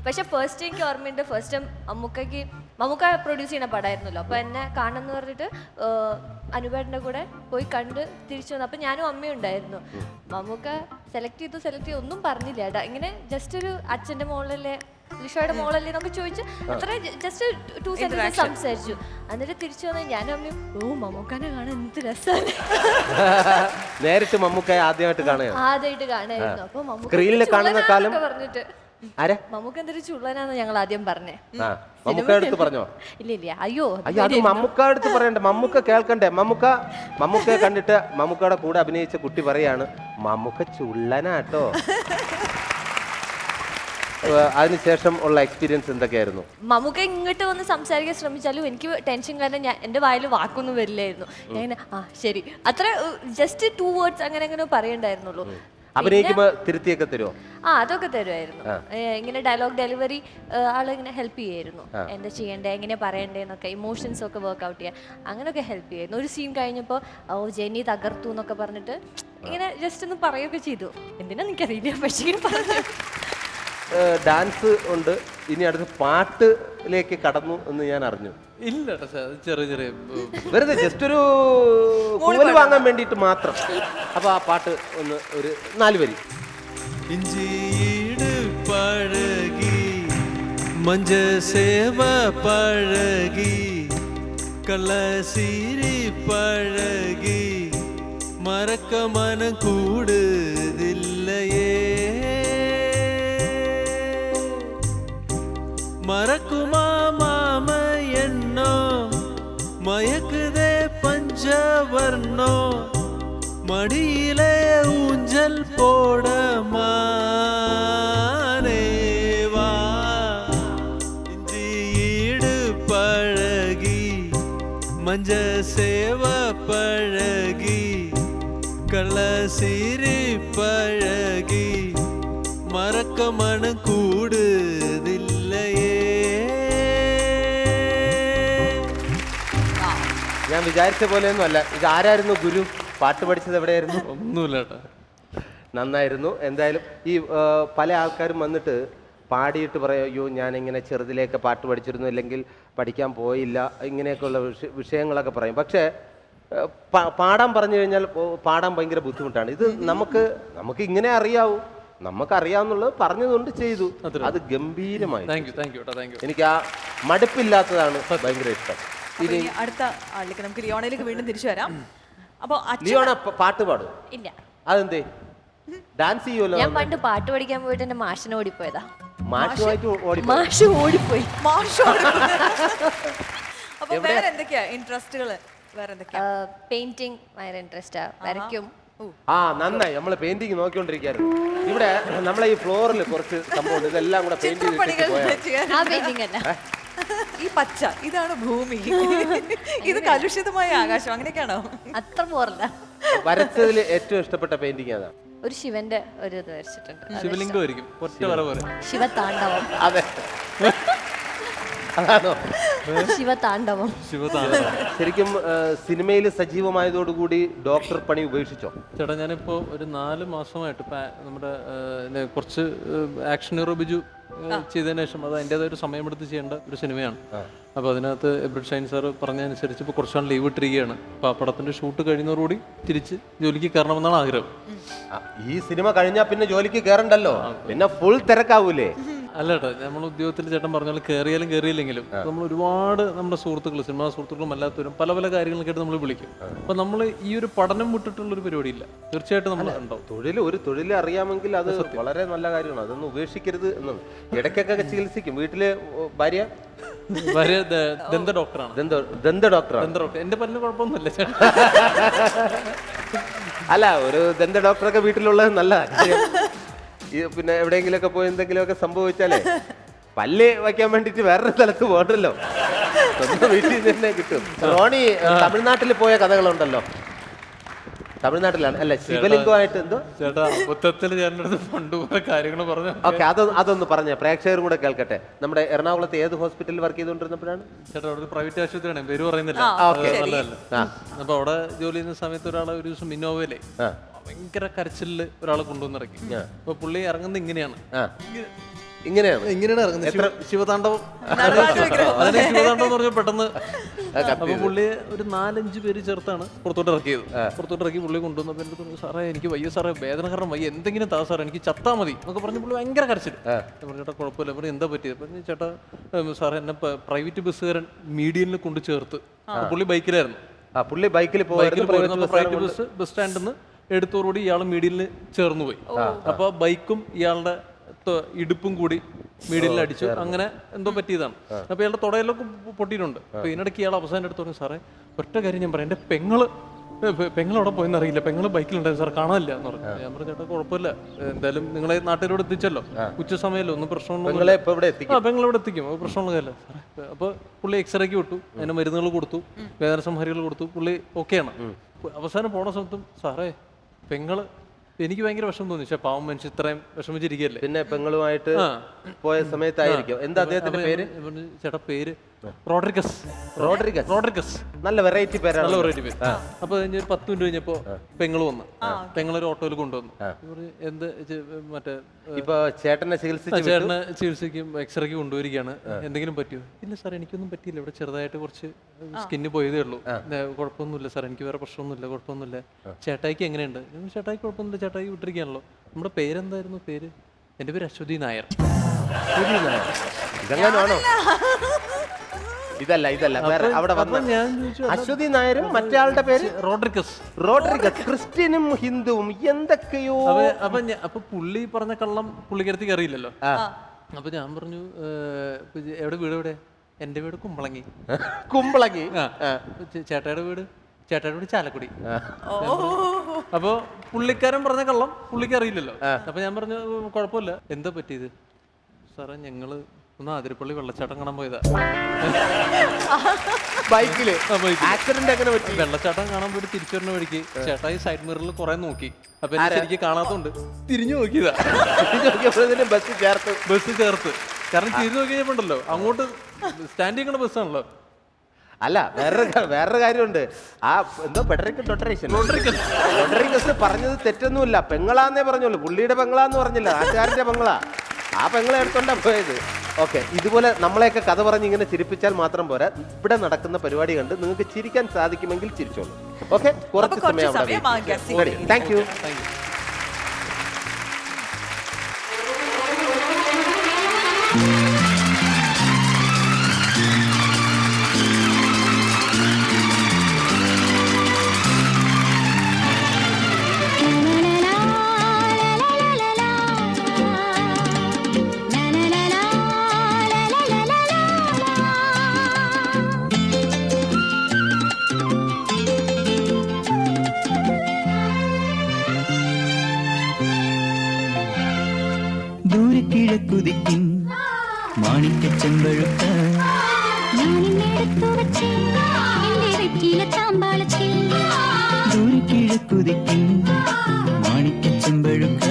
പക്ഷെ ഫസ്റ്റ് എനിക്ക് ഓർമ്മയുണ്ട്, ഫസ്റ്റ് ടൈം മമ്മൂക്ക പ്രൊഡ്യൂസ് ചെയ്യുന്ന പടമായിരുന്നല്ലോ. അപ്പോൾ എന്നെ കാണുമെന്ന് പറഞ്ഞിട്ട് അനുപേട്ടൻ്റെ കൂടെ പോയി കണ്ട് തിരിച്ചു വന്നു. അപ്പം ഞാനും അമ്മയും ഉണ്ടായിരുന്നു. മമ്മൂക്ക സെലക്ട് ചെയ്തു ഒന്നും പറഞ്ഞില്ല ഏട്ടാ. ഇങ്ങനെ ജസ്റ്റ് ഒരു അച്ഛൻ്റെ മോളല്ലേ, ലിഷോയുടെ മോളല്ലേ എന്നൊക്കെ ചോദിച്ചു. അത്ര ജസ്റ്റ് 2 സെന്റൻസ് സംസാരിച്ചു. എന്നിട്ട് തിരിച്ചു വന്നാൽ ഞാനും അമ്മയും മമ്മൂക്കാനെ കാണാൻ എന്ത് രസമാണ്. നേരിട്ട് മമ്മൂക്കായെ ആദ്യമായിട്ട് കാണുമായിരുന്നു. അപ്പൊ മമ്മൂക്ക പറഞ്ഞിട്ട് മമ്മൂക്ക എന്തൊരു ചുള്ളനാന്ന് ഞങ്ങൾ ആദ്യം പറഞ്ഞേ. പറഞ്ഞോ? ഇല്ല അയ്യോ അത് മമ്മൂക്ക അടുത്ത് പറയണ്ടേ, മമ്മൂക്ക കേൾക്കണ്ടേ? മമ്മൂക്കയെ കണ്ടിട്ട് മമ്മൂക്കയുടെ കൂടെ അഭിനയിച്ച കുട്ടി പറയാണ് മമ്മൂക്ക ചുള്ളനാട്ടോ. അതിനുശേഷം ഉള്ള എക്സ്പീരിയൻസ് എന്തൊക്കെയായിരുന്നു? മമ്മൂക്ക ഇങ്ങോട്ട് വന്ന് സംസാരിക്കാൻ ശ്രമിച്ചാലും എനിക്ക് ടെൻഷൻ കാരണം എൻ്റെ വായിൽ വാക്കൊന്നും വരില്ലായിരുന്നു. ഞാൻ ശരി അത്ര ജസ്റ്റ് 2 വേർഡ്സ് അങ്ങനെ പറയണ്ടായിരുന്നുള്ളൂ. അഭിനയിക്കുമ്പോ തിരുത്തിയൊക്കെ തരുമോ? അതൊക്കെ തരുമായിരുന്നു. ഇങ്ങനെ ഡയലോഗ് ഡെലിവറി ആളിങ്ങനെ ഹെൽപ്പ് ചെയ്യായിരുന്നു. എന്താ ചെയ്യണ്ടേ, എങ്ങനെ പറയണ്ടേന്നൊക്കെ, ഇമോഷൻസ് ഒക്കെ വർക്ക്ഔട്ട് ചെയ്യാൻ അങ്ങനെയൊക്കെ ഹെൽപ്പ് ചെയ്യായിരുന്നു. ഒരു സീൻ കഴിഞ്ഞപ്പോൾ ജെന്നി തകർത്തു എന്നൊക്കെ പറഞ്ഞിട്ട് ഇങ്ങനെ ജസ്റ്റ് ഒന്ന് പറയുകയൊക്കെ ചെയ്തു. എന്തിനാ എനിക്കറിയില്ല, പക്ഷേ ഇങ്ങനെ പറഞ്ഞു. ഡാൻസ് ഉണ്ട്, ഇനി അടുത്ത് പാട്ടിലേക്ക് കടന്നു എന്ന് ഞാൻ അറിഞ്ഞു. ഇല്ല, ചെറിയ വെറുതെ ജസ്റ്റ് ഒരു കൂവൽ വാങ്ങാൻ വേണ്ടിയിട്ട് മാത്രം. അപ്പൊ ആ പാട്ട് ഒന്ന് ഒരു 4 വരി. ഇഞ്ചിയീട് പഴകി മഞ്ച സേവ പഴകി കള്ളസീരി പഴകി മറക്ക മനം കൂടുതില്ലയേ மறக்குமா மாம எண்ணோ மயக்குதே பஞ்சவர்ணோ மடியிலே ஊஞ்சல் போட மானேவா இஞ்சி ஈடு பழகி மஞ்ச சேவ பழகி கள்ள சீரி பழகி மறக்க மனம் கூடுதில்லையே. ഞാൻ വിചാരിച്ച പോലെയൊന്നും അല്ല. ഇത് ആരായിരുന്നു ഗുരു? പാട്ട് പഠിച്ചത് എവിടെയായിരുന്നു? ഒന്നുമില്ല കേട്ടോ. നന്നായിരുന്നു. എന്തായാലും ഈ പല ആൾക്കാരും വന്നിട്ട് പാടിയിട്ട് പറയും, അയ്യോ ഞാനിങ്ങനെ ചെറുതിലേക്ക് പാട്ട് പഠിച്ചിരുന്നു, അല്ലെങ്കിൽ പഠിക്കാൻ പോയില്ല, ഇങ്ങനെയൊക്കെയുള്ള വിഷയങ്ങളൊക്കെ പറയും. പക്ഷേ പാടാൻ പറഞ്ഞു കഴിഞ്ഞാൽ പാടാൻ ഭയങ്കര ബുദ്ധിമുട്ടാണ്. ഇത് നമുക്ക് ഇങ്ങനെ അറിയാവൂ, നമുക്കറിയാവുന്നുള്ളത് പറഞ്ഞതുകൊണ്ട് ചെയ്തു. അത് ഗംഭീരമായി. എനിക്ക് ആ മടുപ്പില്ലാത്തതാണ് ഭയങ്കര ഇഷ്ടം. ഇനി അടുത്ത ആളിലേക്ക് നമുക്ക് ലിയോണയിലേക്ക് വീണ്ടും തിരിച്ചു വരാം. അപ്പൊ ലിയോണ പാട്ട് പാടും? ഇല്ല. അതെന്തേ? ഡാൻസ് ചെയ്യുമല്ലോ. ഞാൻ പണ്ട് പാട്ട് പഠിക്കാൻ പോയിട്ട് എന്റെ മാഷിനെ ഓടിപ്പോയതാ. മാഷ് ഓടിപ്പോയി. അപ്പൊ വേറെ എന്തൊക്കെയാ ഇൻട്രസ്റ്റുകള്? വേറെ എന്തൊക്കെയാ? പെയിന്റിങ് ഭയങ്കര ഇൻട്രസ്റ്റാ, വരയ്ക്കും. ആ നന്നായി. നമ്മള് പെയിന്റിങ് നോക്കിക്കൊണ്ടിരിക്കുകയായിരുന്നു. ഇവിടെ നമ്മളെ ഈ ഫ്ലോറിൽ കുറച്ച് സംഭവം ഇതെല്ലാം കൂടെ പെയിന്റ് അല്ല ഈ പച്ച ഇതാണ് ഭൂമി, ഇത് കലുഷിതമായ ആകാശം, അങ്ങനെയൊക്കെയാണോ? അത്ര പോരല്ല. വരച്ചതിൽ ഏറ്റവും ഇഷ്ടപ്പെട്ട പെയിന്റിങ് ഏതാ? ഒരു ശിവന്റെ ഒരു ഇത് വരച്ചിട്ടുണ്ട്. ശിവലിംഗമായിരിക്കും, ഒറ്റ വര പോലെ. ശിവതാണ്ഡവം. അതെ, അതാണോ? ശിവതാണ്ഡവം. ശരിക്കും സിനിമയിൽ സജീവമായതോടുകൂടി ഡോക്ടർ പണി ഉപേക്ഷിച്ചോ? ചേട്ടാ ഞാനിപ്പോ ഒരു 4 മാസമായിട്ട് നമ്മുടെ കുറച്ച് ആക്ഷൻ ഹീറോ ബിജു ചെയ്തതിനു ശേഷം അത് അതിൻ്റെതായ ഒരു സമയമെടുത്ത് ചെയ്യേണ്ട ഒരു സിനിമയാണ്. അപ്പോൾ അതിനകത്ത് എബ്രിഡ് ഷൈൻ സാർ പറഞ്ഞതനുസരിച്ച് ഇപ്പോൾ കുറച്ചാണ് ലീവ് ഇട്ടിരിക്കുകയാണ്. അപ്പോൾ ആ പടത്തിന്റെ ഷൂട്ട് കഴിയുന്നതോടുകൂടി തിരിച്ച് ജോലിക്ക് കയറണമെന്നാണ് ആഗ്രഹം. ഈ സിനിമ കഴിഞ്ഞാൽ പിന്നെ ജോലിക്ക് കയറണ്ടല്ലോ, പിന്നെ ഫുൾ തിരക്കാവൂലേ? അല്ല ചേട്ടാ, നമ്മൾ ഉദ്യോഗത്തിൽ ചേട്ടൻ പറഞ്ഞാൽ കയറിയാലും കയറിയില്ലെങ്കിലും നമ്മൾ ഒരുപാട് നമ്മുടെ സുഹൃത്തുക്കൾ, സിനിമാ സുഹൃത്തുക്കളും അല്ലാത്തവരും പല പല കാര്യങ്ങളൊക്കെയായിട്ട് നമ്മൾ വിളിക്കും. അപ്പോൾ നമ്മൾ ഈ ഒരു പഠനം വിട്ടിട്ടുള്ളൊരു പരിപാടിയില്ല, തീർച്ചയായിട്ടും നമ്മൾ ഉണ്ടാവും. ഒരു തൊഴിൽ അറിയാമെങ്കിൽ അത് വളരെ നല്ല കാര്യമാണ്. അതൊന്നും ഉപേക്ഷിക്കരുത് എന്നത്. ഇടയ്ക്കൊക്കെ ചികിത്സിക്കും. വീട്ടില് ഭാര്യ ദന്ത ഡോക്ടറാണ്. ദന്ത ഡോക്ടറാണ്. എന്റെ പല്ലിന് കുഴപ്പമൊന്നുമില്ല ചേട്ടാ. അല്ല, ഒരു ദന്ത ഡോക്ടറൊക്കെ വീട്ടിലുള്ളത് നല്ല കാര്യം. പിന്നെ എവിടെയെങ്കിലുമൊക്കെ പോയി എന്തെങ്കിലുമൊക്കെ സംഭവിച്ചാലേ പല്ല് വയ്ക്കാൻ വേണ്ടിട്ട് വേറൊരു സ്ഥലത്ത് പോകണ്ടല്ലോ, സ്വന്തം വീട്ടിൽ തന്നെ കിട്ടും. റോണി തമിഴ്നാട്ടിൽ പോയ കഥകളുണ്ടല്ലോ. തമിഴ്നാട്ടിലാണ് അല്ല, ശിവലിംഗമായിട്ട് എന്തോ ചേട്ടാ മൊത്തത്തിൽ ചേട്ടൻ്റെ ഫണ്ട് പോലെ കാര്യങ്ങൾ പറഞ്ഞു. ഓക്കെ, അതൊന്ന് പറഞ്ഞ പ്രേക്ഷകരും കൂടെ കേൾക്കട്ടെ. നമ്മുടെ എറണാകുളത്ത് ഏത് ഹോസ്പിറ്റലിൽ വർക്ക് ചെയ്തുകൊണ്ടിരുന്നപ്പോഴാണ്? ചേട്ടാ അവിടെ പ്രൈവറ്റ് ആശുപത്രിയാണ്, പേര് പറയുന്നില്ല. അപ്പൊ അവിടെ ജോലി ചെയ്യുന്ന സമയത്ത് ഒരാളെ ഒരു ദിവസം ഇന്നോവയിലെ ഭയങ്കര കരച്ചിലില് ഒരാളെ കൊണ്ടുവന്നിറക്കി. അപ്പൊ പുള്ളി ഇറങ്ങുന്നത് ഇങ്ങനെയാണ് ഇറങ്ങുന്നത്, ശിവതാണ്ഡവം. ശിവതാണ്ഡവം എന്ന് പറഞ്ഞാൽ പെട്ടെന്ന്. അപ്പൊ പുള്ളി ഒരു 4-5 പേര് ചേർത്താണ് പുറത്തോട്ട് ഇറക്കിയത്. പുറത്തോട്ട് ഇറക്കി പുള്ളി കൊണ്ടുവന്നപ്പോൾ എൻ്റെ പറഞ്ഞു, സാറേ എനിക്ക് വയ്യ സാറേ, വേദന കാരണം വയ്യ, എന്തെങ്കിലും താ സാറേ, എനിക്ക് ചത്താ മതി എന്നൊക്കെ പറഞ്ഞ് പുള്ളി ഭയങ്കര കരച്ചിൽ. പറഞ്ഞു ചേട്ടാ കുഴപ്പമില്ല. പറഞ്ഞു എന്താ പറ്റിയത്? പറഞ്ഞു ചേട്ടാ സാറേ എന്നെ പ്രൈവറ്റ് ബസ്സുകാരൻ മീഡിയനിൽ കൊണ്ട് ചേർത്ത്. പുള്ളി ബൈക്കിലായിരുന്നു. പുള്ളി ബൈക്കിൽ പ്രൈവറ്റ് ബസ് സ്റ്റാൻഡിൽ നിന്ന് എടുത്തോടുകൂടി ഇയാൾ മീഡിയനിൽ ചേർന്ന് പോയി. അപ്പൊ ബൈക്കും ഇയാളുടെ ഇടുപ്പും കൂടി മീഡിയനിൽ അടിച്ചു. അങ്ങനെ എന്തോ പറ്റിയതാണ്. അപ്പൊ ഇയാളുടെ തുടയിലൊക്കെ പൊട്ടിയിട്ടുണ്ട്. അപ്പൊ ഇതിനിടയ്ക്ക് ഇയാൾ അവസാനം എടുത്ത് പറഞ്ഞു, സാറേ ഒറ്റ കാര്യം ഞാൻ പറയാം, എന്റെ പെങ്ങളവിടെ പോയെന്ന് അറിയില്ല, പെങ്ങള് ബൈക്കിലുണ്ടായിരുന്നു സാർ, കാണാനില്ല എന്ന് പറഞ്ഞു. ഞാൻ പറഞ്ഞു ചേട്ടാ കുഴപ്പമില്ല, എന്തായാലും നിങ്ങളെ നാട്ടുകാരോട് എത്തിച്ചല്ലോ, ഉച്ച സമയമല്ലോ, ഒന്നും പ്രശ്നമൊന്നും പെങ്ങളെവിടെ എത്തിക്കും, അത് പ്രശ്നമുള്ള കാര്യമല്ല സാറേ. അപ്പൊ പുള്ളി എക്സ്റേക്ക് വിട്ടു, അതിന് മരുന്നുകൾ കൊടുത്തു, വേദന സംഹാരികൾ കൊടുത്തു, പുള്ളി ഓക്കെയാണ്. അവസാനം പോണ സമയത്തും സാറേ പെങ്ങള്, എനിക്ക് ഭയങ്കര വിഷമം തോന്നി. പക്ഷെ പാവം മനുഷ്യൻ ഇത്രയും വിഷമിച്ചിരിക്കുകയല്ലേ. പിന്നെ പെങ്ങളുമായിട്ട് പോയ സമയത്തായിരിക്കും. എന്താ അദ്ദേഹത്തിന്റെ പേര്? ചേട്ടാ പേര് റോഡ്രിഗസ്. നല്ല വെറൈറ്റി പേരാണ്. നല്ല വെറൈറ്റി പേര്. അപ്പൊ കഴിഞ്ഞ 10 മിനിറ്റ് കഴിഞ്ഞപ്പോ പെങ്ങള് വന്നു. പെങ്ങളൊരു ഓട്ടോയിൽ കൊണ്ടുവന്നു. എന്ത് മറ്റേ ഇപ്പൊ ചേട്ടനെ ചികിത്സയ്ക്കും എക്സ്റേക്ക് കൊണ്ടുവരികയാണ്, എന്തെങ്കിലും പറ്റിയോ? ഇല്ല സാർ എനിക്കൊന്നും പറ്റിയില്ല, ഇവിടെ ചെറുതായിട്ട് കുറച്ച് സ്കിന്ന് പോയതേ ഉള്ളൂ, കുഴപ്പമൊന്നുമില്ല സാർ, എനിക്ക് വേറെ പ്രശ്നമൊന്നുമില്ല, കുഴപ്പമൊന്നുമില്ല. ചേട്ടായിക്ക് എങ്ങനെയുണ്ട്? ചേട്ടായിക്ക് കുഴപ്പമൊന്നുമില്ല, ചേട്ടായി വിട്ടിരിക്കുകയാണല്ലോ. നമ്മുടെ പേരെന്തായിരുന്നു? പേര് എൻ്റെ പേര് അശ്വതി നായർ. ഇതെങ്ങനെയാണോ? ഇതല്ല വേറെ അവിടെ വന്ന അശ്വതി നായരും മറ്റേ ആളുടെ പേര് റോഡ്രിഗസ്. ക്രിസ്ത്യനും ഹിന്ദുവും എന്തൊക്കെയോ. അപ്പൊ പുള്ളി പറഞ്ഞ കള്ളം പുള്ളിക്കരത്തിക്ക് അറിയില്ലല്ലോ. അപ്പൊ ഞാൻ പറഞ്ഞു എവിടെ വീട് എവിടെ? എൻ്റെ വീട് കുമ്പളങ്ങി. കുമ്പളങ്ങി. ചേട്ടയുടെ വീട് ചാലക്കുടി. അപ്പൊ പുള്ളിക്കാരൻ പറഞ്ഞ കള്ളം പുള്ളിക്ക് അറിയില്ലല്ലോ. അപ്പൊ ഞാൻ പറഞ്ഞു കുഴപ്പമില്ല, എന്താ പറ്റിയത്? സാറേ ഞങ്ങള് ഒന്ന് ആതിരപ്പള്ളി വെള്ളച്ചാട്ടം കാണാൻ പോയതാ. ബൈക്കില് ആക്സിഡന്റ് എങ്ങനെ പറ്റി? വെള്ളച്ചാട്ടം കാണാൻ പോയിട്ട് തിരിച്ചു വരുന്ന വഴിക്ക് ചേട്ടായി സൈഡ് മിററിൽ കുറെ നോക്കി. അപ്പൊ എനിക്ക് കാണാത്തോണ്ട് തിരിഞ്ഞു നോക്കിയതാ. ബസ് ചേർത്ത്. കാരണം തിരിഞ്ഞു നോക്കി കഴിഞ്ഞപ്പോണ്ടല്ലോ അങ്ങോട്ട് സ്റ്റാൻഡ് ചെയ്യുന്ന ബസ്സാണല്ലോ. അല്ല, വേറൊരു കാര്യമുണ്ട്. ആ എന്തോ റോഡ്രിഗസ് പറഞ്ഞത് തെറ്റൊന്നുമില്ല. പെങ്ങളാന്നേ പറഞ്ഞുള്ളൂ. പുള്ളിയുടെ പെങ്ങളാന്ന് പറഞ്ഞില്ല, നാട്ടുകാരന്റെ പെങ്ങളാ. ആ പെങ്ങളെ എടുത്തോണ്ടാ പോയത്. ഓക്കെ, ഇതുപോലെ നമ്മളെയൊക്കെ കഥ പറഞ്ഞ് ഇങ്ങനെ ചിരിപ്പിച്ചാൽ മാത്രം പോരാ. ഇവിടെ നടക്കുന്ന പരിപാടി കണ്ട് നിങ്ങൾക്ക് ചിരിക്കാൻ സാധിക്കുമെങ്കിൽ ചിരിച്ചോളൂ. ഓക്കെ, കുറച്ച് സമയം അവിടെ. Thank you. കിഴക്കുതിക്കും മാണിക്കച്ചെമ്പഴുക്ക കിഴക്കുതിക്കും മാണിക്കച്ചെമ്പഴുക്ക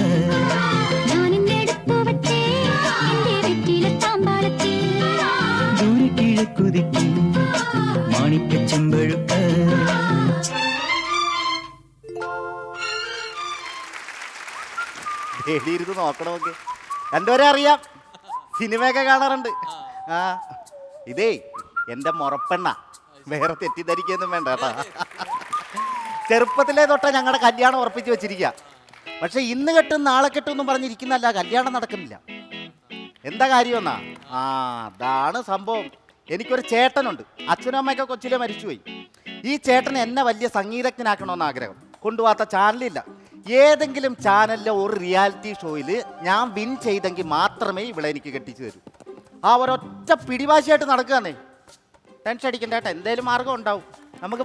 കിഴക്കുതിക്കും മാണിക്കച്ചെമ്പഴുക്ക. ഇരുന്ന് നോക്കണമൊക്കെ രണ്ടുപേരെ അറിയാം, സിനിമയൊക്കെ കാണാറുണ്ട്. ആ ഇതേ എൻ്റെ മുറപ്പെണ്ണ, വേറെ തെറ്റിദ്ധരിക്കൊന്നും വേണ്ട കേട്ടാ. ചെറുപ്പത്തിലേ തൊട്ടാ ഞങ്ങളുടെ കല്യാണം ഉറപ്പിച്ച് വെച്ചിരിക്കുക. പക്ഷെ ഇന്ന് കെട്ടും നാളെ കെട്ടും എന്നും പറഞ്ഞിരിക്കുന്നല്ല, കല്യാണം നടക്കുന്നില്ല. എന്താ കാര്യമെന്നാ? ആ അതാണ് സംഭവം. എനിക്കൊരു ചേട്ടനുണ്ട്. അച്ഛനും അമ്മയൊക്കെ കൊച്ചിലെ മരിച്ചുപോയി. ഈ ചേട്ടന് എന്നെ വലിയ സംഗീതജ്ഞനാക്കണമെന്ന് ആഗ്രഹം. കൊണ്ടുപോകാത്ത ചാനലില്ല. ഏതെങ്കിലും ചാനലിലെ ഒരു റിയാലിറ്റി ഷോയിൽ ഞാൻ വിൻ ചെയ്തെങ്കിൽ മാത്രമേ ഇവിടെ എനിക്ക് കെട്ടിച്ചു തരൂ. ആ ഒരൊറ്റ പിടിവാശിയായിട്ട് നടക്കുകയെന്നേ. ടെൻഷൻ അടിക്കണ്ട ചേട്ടാ, എന്തേലും മാർഗം ഉണ്ടാവും. നമുക്ക്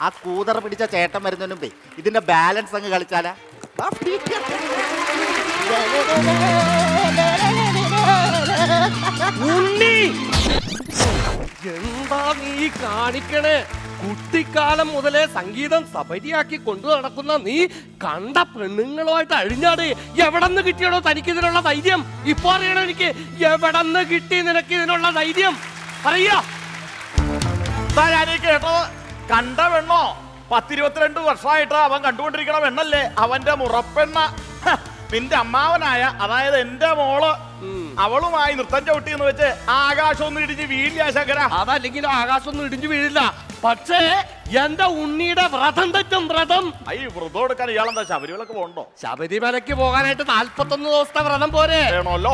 ആ കൂതറ പിടിച്ച ചേട്ടൻ വരുന്നതിന് മുമ്പേ ഇതിന്റെ ബാലൻസ് അങ്ങ് കളിച്ചാലാ. എന്താ നീ കാണിക്കണേ? കുട്ടിക്കാലം മുതലേ സംഗീതം സബരിയാക്കി കൊണ്ടു നടക്കുന്ന നീ കണ്ട പെണ്ണുങ്ങളുമായിട്ട് അഴിഞ്ഞാട്. എവിടെന്ന് കിട്ടിയണോ തനിക്ക് ഇതിനുള്ള ധൈര്യം? ഇപ്പൊ അറിയണോ എനിക്ക്? എവിടെന്ന് കിട്ടി നിനക്ക് ഇതിനുള്ള ധൈര്യം? അറിയാ കേട്ടോ? കണ്ട പെണ്ണോ? 10-22 വർഷമായിട്ട് അവൻ കണ്ടുകൊണ്ടിരിക്കണ പെണ്ണല്ലേ അവന്റെ മുറപ്പെണ്ണ. നിന്റെ അമ്മാവനായ, അതായത് എന്റെ മോള്, അവളുമായി നൃത്തം ചവിട്ടി എന്ന് വെച്ച് ആകാശം ഒന്നും ഇടിഞ്ഞ് വീഴില്ല ശങ്കര. അതല്ലെങ്കിലും ആകാശം ഒന്നും ഇടിഞ്ഞു വീഴില്ല. പക്ഷേ എന്റെ ഉണ്ണിയുടെ വ്രതം തെറ്റും. വ്രതം വ്രതം എടുക്കാൻ ഇയാളെന്താ ശബരിമലക്ക് പോകണ്ടോ? ശബരിമലക്ക് പോകാനായിട്ട് 41 ദിവസത്തെ വ്രതം പോരെ?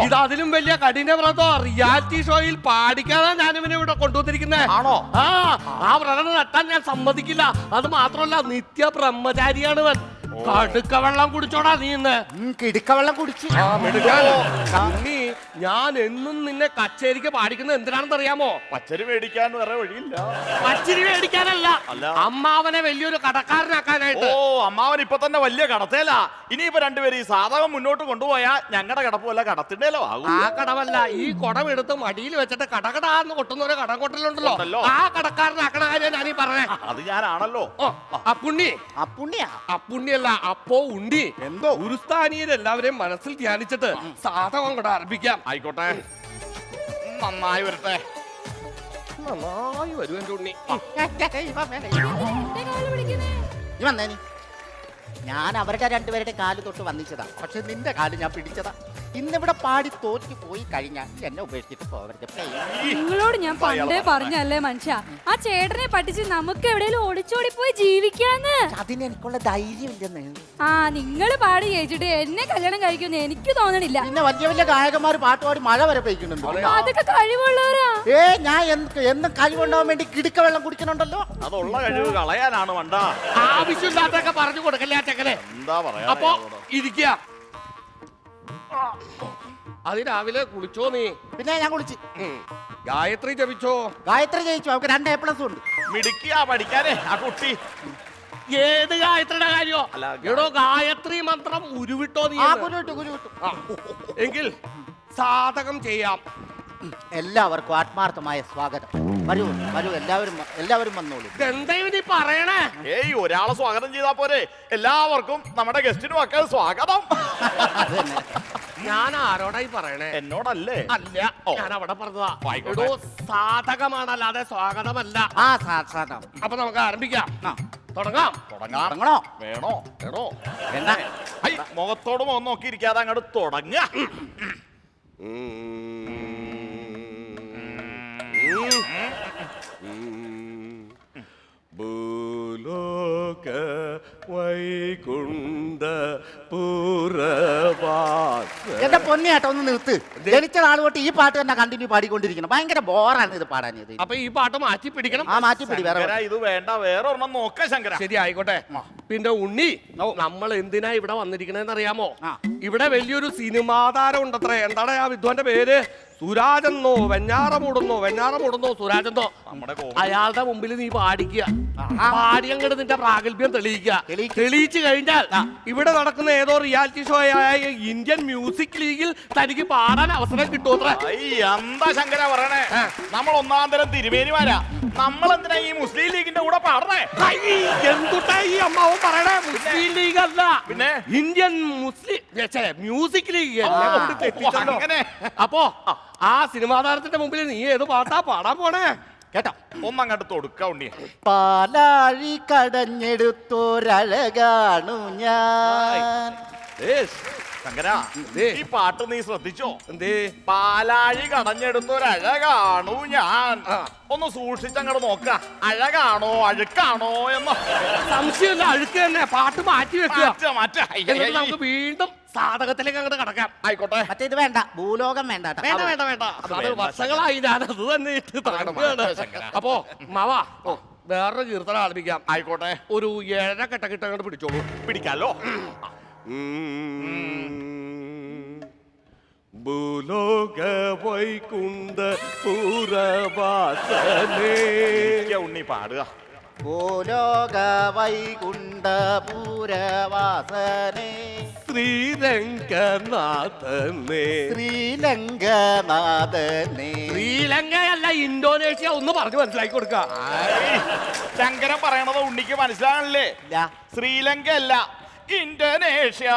ഇത് അതിലും വലിയ കഠിന വ്രതം. റിയാലിറ്റി ഷോയിൽ പാടിക്കാതെ ഞാനിവനെ ഇവിടെ കൊണ്ടുവന്നിരിക്കുന്നത്. ആണോ? ആ വ്രതം നട്ടാൻ ഞാൻ സമ്മതിക്കില്ല. അത് മാത്രമല്ല, നിത്യ ബ്രഹ്മചാരിയാണ് ഇവൻ. കടുക്ക വെള്ളം കുടിച്ചോടാ നീ ഇന്ന്. കിടുക്ക വെള്ളം കുടിച്ചു. ഉണ്ണി, ഞാൻ എന്നും നിന്നെ കച്ചേരിക്ക് പാടിക്കുന്നത് എന്തിനാണെന്ന് അറിയാമോ? പച്ചരി മേടിക്കാൻ വേറെ വഴിയില്ല. പച്ചരി മേടിക്കാനല്ല, അമ്മാവനെ വലിയൊരു കടക്കാരനാക്കാനായിട്ട്. ഓ, അമ്മാവൻ ഇപ്പൊ തന്നെ വലിയ കടത്തേല. ഇനിയിപ്പോ രണ്ടുപേരും ഈ സാധകം മുന്നോട്ട് കൊണ്ടുപോയാ ഞങ്ങളുടെ കടപ്പ് വല്ല കടത്തിണ്ടേലോ ആകും. ആ കടമല്ല, ഈ കുടം എടുത്ത് മടിയിൽ വെച്ചിട്ട് കടകടാന്ന് കൊട്ടുന്ന ഒരു കടം കൊട്ടലുണ്ടല്ലോ, ആ കടക്കാരനാക്കണ കാര്യം ഞാനീ പറഞ്ഞേ. അത് ഞാനാണല്ലോ. അപ്പുണ്ണി. അപ്പുണ്ണിയല്ല, അപ്പോ ഉണ്ടി. എന്തോ ഗുരുസ്ഥാനിയിൽ എല്ലാവരെയും മനസ്സിൽ ധ്യാനിച്ചിട്ട് സാധകം കൂടെ ആരംഭിക്കാം. ആയിക്കോട്ടെ, നന്നായി വരട്ടെ. നന്നായി വരും എന്റെ ഉണ്ണി. ഞാൻ അവരുടെ രണ്ടുപേരുടെ കാല് തൊട്ട് വന്നിച്ചതാ. പക്ഷെ നിന്റെ കാല് ഞാൻ പിടിച്ചതാ. ഇന്നിവിടെ പാടി തോറ്റു പോയി കഴിഞ്ഞാൽ എന്നെ ഉപേക്ഷിച്ചിട്ട് പോവരുത്. നിങ്ങളോട് ഞാൻ പണ്ടേ പറഞ്ഞല്ലേ മനുഷ്യ, ആ ചേട്ടനെ പറ്റിച്ച് നമുക്ക് എവിടെയെങ്കിലും ഓടിച്ചോടി പോയി ജീവിക്കാന്ന്. അതിന് എനിക്കുള്ള ധൈര്യം ഇല്ലെന്ന്. ആ നിങ്ങൾ പാടി ജയിച്ചിട്ട് എന്നെ കല്യാണം കഴിക്കുമെന്ന് എനിക്ക് തോന്നണില്ല. പിന്നെ വലിയ വലിയ ഗായകന്മാർ പാട്ടുപാടി മഴ വരെ പെയ്ക്കുന്നുണ്ട്. അതൊക്കെ കഴിവുള്ളവരാ. ഞാൻ എന്നും കഴിവുണ്ടാവാൻ വേണ്ടി കിടുക്ക വെള്ളം കുടിക്കണുണ്ടല്ലോ. അതുള്ള കഴിവ് കളയാനാണ് വേണ്ട. ആവശ്യമില്ലാത്തൊക്കെ പറഞ്ഞു കൊടുക്കല്ലേ ആ ചെക്കനെ. എന്താ പറയാ? അപ്പൊ ഇരിക്കുക. അത് രാവിലെ കുളിച്ചോ നീ? പിന്നെ ഞാൻ കുളിച്ച്. ഗായത്രി ജപിച്ചോ? ഗായത്രി ജയിച്ചു, അവർക്ക് 2 A+ ഉണ്ട്. മിടുക്കിയാ പഠിക്കാനേ ആ കുട്ടി. ഏത് ഗായത്രിയുടെ കാര്യോ? എടോ ഗായത്രി മന്ത്രം ഉരുവിട്ടോ നീ? ഗുരുവിട്ടു. എങ്കിൽ സാധകം ചെയ്യാം. എല്ലാവർക്കും ആത്മാർത്ഥമായ സ്വാഗതം. വരൂ എല്ലാവരും വന്നോളൂ. എന്താ നീ പറയണേ? ഏയ്, ഒരാളെ സ്വാഗതം ചെയ്താ പോരെ? എല്ലാവർക്കും നമ്മുടെ ഗസ്റ്റിനും ഒക്കെ സ്വാഗതം. ഞാൻ ആരോടായി പറയണേ? എന്നോടല്ലേ? അല്ല, ഞാൻ അവിടെ പറഞ്ഞതാ. എടോ സാധകമാണ്, അല്ലാതെ സ്വാഗതമല്ല. അപ്പൊ നമുക്ക് ആരംഭിക്കാം. തുടങ്ങാം. തുടങ്ങണോ? വേണോ? മുഖത്തോട് മുഖം നോക്കിയിരിക്കാതെ അങ്ങോട്ട് തുടങ്ങ. ഭൂലോക വൈകുണ്ഠ പൂരവാസ. എന്റെ പൊന്നിയാട്ടോ ഒന്ന് നിർത്ത്. ജനിച്ച നാൾ തൊട്ട് ഈ പാട്ട് തന്നെ കണ്ടിന്യൂ പാടിക്കൊണ്ടിരിക്കണം. ഭയങ്കര ബോറാണ് ഇത് പാടാൻ. അപ്പൊ ഈ പാട്ട് മാറ്റി പിടിക്കണം. മാറ്റിപ്പിടി. ഇത് വേണ്ട, വേറെ ഒരെണ്ണം നോക്ക ശങ്കര. ശരി, ആയിക്കോട്ടെ. പിന്നെ ഉണ്ണി, നമ്മൾ എന്തിനാ ഇവിടെ വന്നിരിക്കണെന്ന് അറിയാമോ? ഇവിടെ വലിയൊരു സിനിമാ താരം ഉണ്ടത്രേ. എന്താണ് ആ വിദ്വാന്റെ പേര്? സുരാജെന്നോ വെഞ്ഞാറമൂടുന്നോ സുരാജെന്നോ. അയാളുടെ മുമ്പിൽ നീ പാടിക്കുക. പാടി അങ്ങോട്ട് നിന്റെ പ്രാഗൽഭ്യം തെളിയിച്ചു കഴിഞ്ഞാൽ ഇവിടെ നടക്കുന്ന ഏതോ റിയാലിറ്റി ഷോ ആയ ഇന്ത്യൻ മ്യൂസിക് ലീഗിൽ തനിക്ക് പാടാൻ അവസരം കിട്ടുമത്രേ. എന്താ ശങ്കര പറയണേ? നമ്മൾ 1-ാം തരം തിരുമേനിമാരാ. നമ്മൾ എന്തിനാ ഈ മുസ്ലിം ലീഗിന്റെ കൂടെ പാടണേ? എന്തുട്ടാ ഈ അമ്മാവൻ പറയണേ? മുസ്ലിം ലീഗ് അല്ല, പിന്നെ ഇന്ത്യൻ മ്യൂസിക് ലീഗ്. അപ്പോ ആ സിനിമാ താരത്തിന്റെ മുമ്പിൽ നീ ഏത് പാട്ടാ പാടാൻ പോണേ? കേട്ടോ, ഒന്നങ്ങോട്ട് തൊടുക്ക ഉണ്ണി. പാലാഴി കടഞ്ഞെടുത്തോരഴകാണു ഞാൻ. ശങ്കര, ഈ പാട്ട് നീ ശ്രദ്ധിച്ചോ? പാലാഴി കടഞ്ഞെടുത്തൊരഴകാണു ഞാൻ. ഒന്ന് സൂക്ഷിച്ചങ്ങോട്ട് നോക്ക. അഴകാണോ അഴുക്കാണോ എന്ന് സംശയമില്ല, അഴുക്ക് തന്നെ. പാട്ട് മാറ്റി വെക്കുക. നമുക്ക് വീണ്ടും സാധകത്തിലേക്ക് അങ്ങോട്ട് കടക്കാം. ആയിക്കോട്ടെ. മറ്റേ ഇത് വേണ്ട, ഭൂലോകം വേണ്ട. വേണ്ട. അത് വർഷങ്ങളായി ഞാനത് തന്നെ ഇട്ട് താങ്ങുകയാണ്. അപ്പോ മാവാ, വേറൊരു കീർത്തനം ആലപിക്കാം. ആയിക്കോട്ടെ. ഒരു 7 കെട്ട അങ്ങോട്ട് പിടിച്ചോളൂ. പിടിക്കാലോ. ഭൂലോക വൈകുണ്ഠ പൂരവാസനേ. ഉണ്ണി പാടുക. ഭൂലോക വൈകുണ്ഠ പൂരവാസനേ. ശ്രീരംഗനാഥനേ. ശ്രീലങ്കയല്ല, ഇന്തോനേഷ്യ. ഒന്ന് പറഞ്ഞു മനസ്സിലാക്കി കൊടുക്ക. ശങ്കരൻ പറയണത് ഉണ്ണിക്ക് മനസ്സിലാകണല്ലേ? ശ്രീലങ്ക അല്ല, ഇന്തോനേഷ്യ.